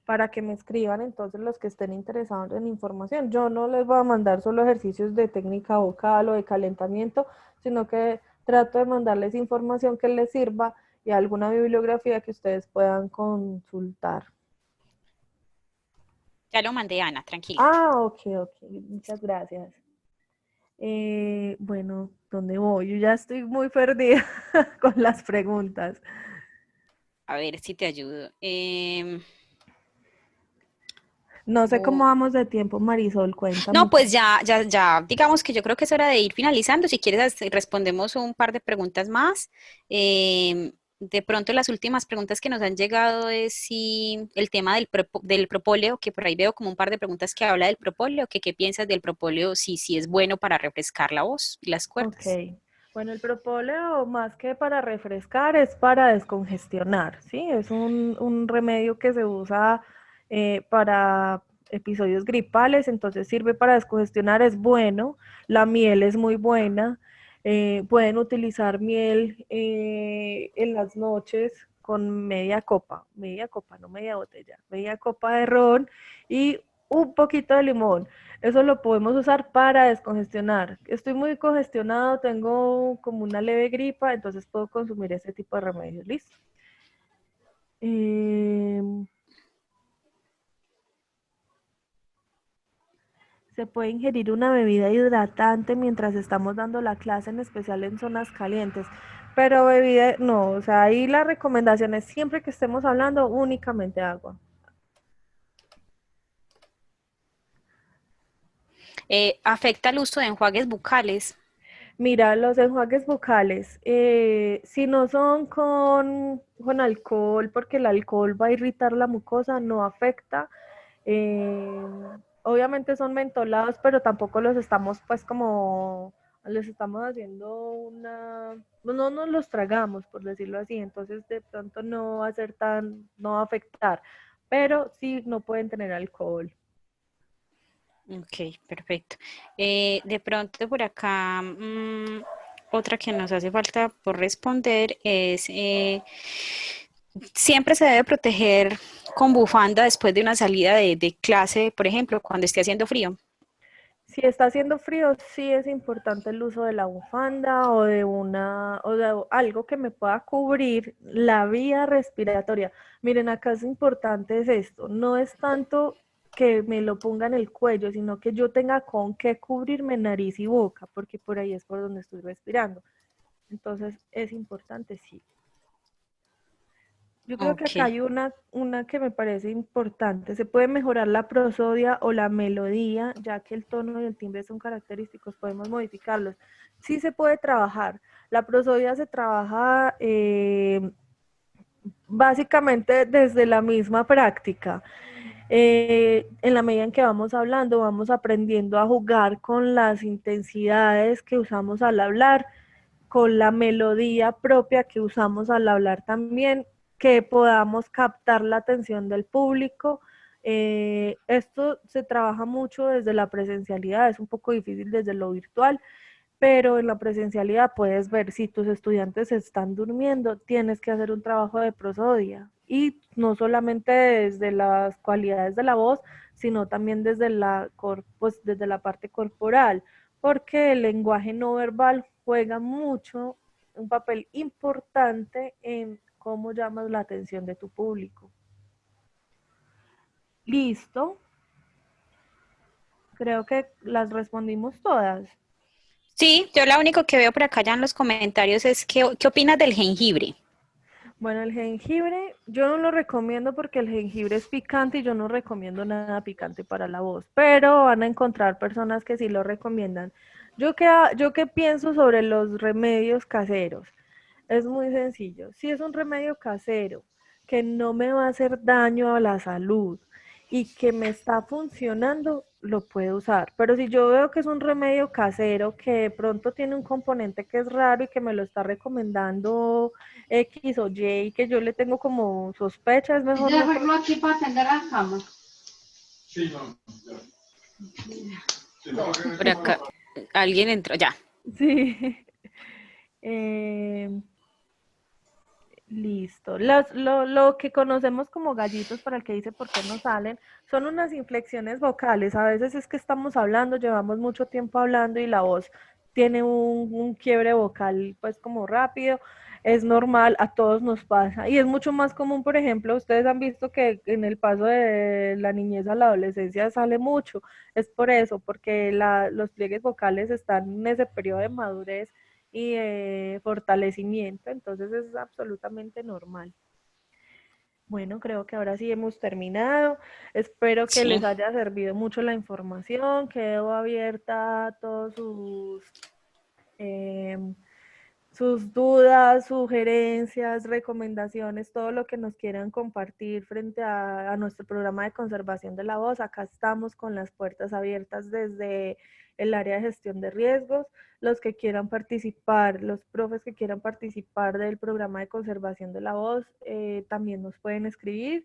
para que me escriban entonces los que estén interesados en información. Yo no les voy a mandar solo ejercicios de técnica vocal o de calentamiento, sino que trato de mandarles información que les sirva y alguna bibliografía que ustedes puedan consultar. Ya lo mandé, Ana, tranquila. Ah, ok, muchas gracias. Bueno, ¿dónde voy? Yo ya estoy muy perdida con las preguntas. A ver si te ayudo. No sé cómo vamos de tiempo, Marisol, No, cuéntame. pues ya, digamos que yo creo que es hora de ir finalizando. Si quieres, respondemos un par de preguntas más. De pronto, las últimas preguntas que nos han llegado es si el tema del propóleo, que por ahí veo como un par de preguntas que habla del propóleo, que qué piensas del propóleo, si es bueno para refrescar la voz y las cuerdas. Ok. Bueno, el propóleo más que para refrescar es para descongestionar, ¿sí? Es un remedio que se usa para episodios gripales, entonces sirve para descongestionar, es bueno. La miel es muy buena. Pueden utilizar miel en las noches con media copa, no media botella, media copa de ron y un poquito de limón. Eso lo podemos usar para descongestionar. Estoy muy congestionado, tengo como una leve gripa, entonces puedo consumir ese tipo de remedios. ¿Listo? Se puede ingerir una bebida hidratante mientras estamos dando la clase, en especial en zonas calientes. Pero bebida, no, o sea, ahí la recomendación es siempre que estemos hablando únicamente agua. ¿Afecta el uso de enjuagues bucales? Mira, los enjuagues bucales, si no son con alcohol, porque el alcohol va a irritar la mucosa, no afecta. Eh, Obviamente son mentolados, pero tampoco los estamos pues como, les estamos haciendo no nos los tragamos, por decirlo así, entonces de pronto no va a ser no va a afectar, pero sí no pueden tener alcohol. Ok, perfecto. De pronto por acá, otra que nos hace falta por responder es, siempre se debe proteger con bufanda después de una salida de clase, por ejemplo, cuando esté haciendo frío. Si está haciendo frío, sí es importante el uso de la bufanda o o de algo que me pueda cubrir la vía respiratoria. Miren, acá es importante es esto, no es tanto que me lo ponga en el cuello, sino que yo tenga con qué cubrirme nariz y boca, porque por ahí es por donde estoy respirando. Entonces, es importante, sí. Yo creo que Ok. acá hay una que me parece importante. Se puede mejorar la prosodia o la melodía, ya que el tono y el timbre son característicos, podemos modificarlos. Sí se puede trabajar. La prosodia se trabaja básicamente desde la misma práctica. En la medida en que vamos hablando, vamos aprendiendo a jugar con las intensidades que usamos al hablar, con la melodía propia que usamos al hablar también, que podamos captar la atención del público. Esto se trabaja mucho desde la presencialidad, es un poco difícil desde lo virtual, pero en la presencialidad puedes ver si tus estudiantes están durmiendo, tienes que hacer un trabajo de prosodia y no solamente desde las cualidades de la voz, sino también desde pues, desde la parte corporal, porque el lenguaje no verbal juega mucho, un papel importante en cómo llamas la atención de tu público. Listo, creo que las respondimos todas. Sí, yo lo único que veo por acá ya en los comentarios es ¿qué opinas del jengibre? Bueno, el jengibre yo no lo recomiendo porque el jengibre es picante y yo no recomiendo nada picante para la voz, pero van a encontrar personas que sí lo recomiendan. Yo qué pienso sobre los remedios caseros. Es muy sencillo. Si es un remedio casero que no me va a hacer daño a la salud y que me está funcionando, lo puedo usar. Pero si yo veo que es un remedio casero que de pronto tiene un componente que es raro y que me lo está recomendando X o Y y que yo le tengo como sospecha, es mejor no. Dejarlo aquí para atender a la cama. Por acá, alguien entró, ya. Sí. Eh, Listo. Lo que conocemos como gallitos, para el que dice por qué no salen, son unas inflexiones vocales. A veces es que estamos hablando, llevamos mucho tiempo hablando y la voz tiene un quiebre vocal pues como rápido. Es normal, a todos nos pasa. Y es mucho más común, por ejemplo, ustedes han visto que en el paso de la niñez a la adolescencia sale mucho. Es por eso, porque los pliegues vocales están en ese periodo de madurez y fortalecimiento, entonces es absolutamente normal. Bueno, creo que ahora sí hemos terminado. Espero que Sí. les haya servido mucho la información. Quedo abierta a todos eh, sus dudas, sugerencias, recomendaciones, todo lo que nos quieran compartir frente a nuestro programa de conservación de la voz. Acá estamos con las puertas abiertas desde el área de gestión de riesgos. Los que quieran participar, los profes que quieran participar del programa de conservación de la voz, también nos pueden escribir.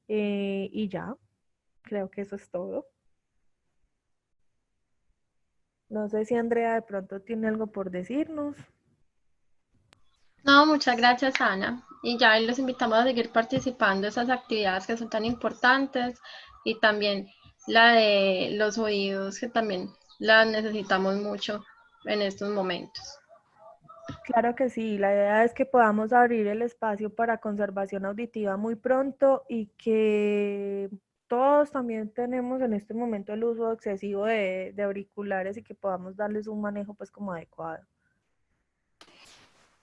Y ya, creo que eso es todo. No sé si Andrea de pronto tiene algo por decirnos. No, muchas gracias, Ana. Y ya los invitamos a seguir participando de esas actividades que son tan importantes y también la de los oídos, que también la necesitamos mucho en estos momentos. Claro que sí, la idea es que podamos abrir el espacio para conservación auditiva muy pronto y que todos también tenemos en este momento el uso excesivo de auriculares y que podamos darles un manejo pues como adecuado.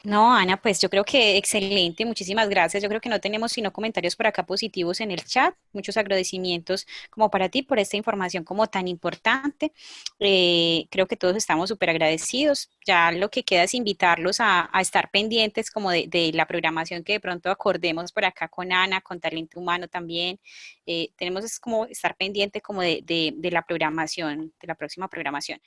No, Ana, pues yo creo que excelente, muchísimas gracias. Yo creo que no tenemos sino comentarios por acá positivos en el chat. Muchos agradecimientos como para ti por esta información como tan importante. Creo que todos estamos súper agradecidos. Ya lo que queda es invitarlos a estar pendientes como de la programación que de pronto acordemos por acá con Ana, con Talento Humano también. Tenemos es como estar pendiente como de la programación, de la próxima programación.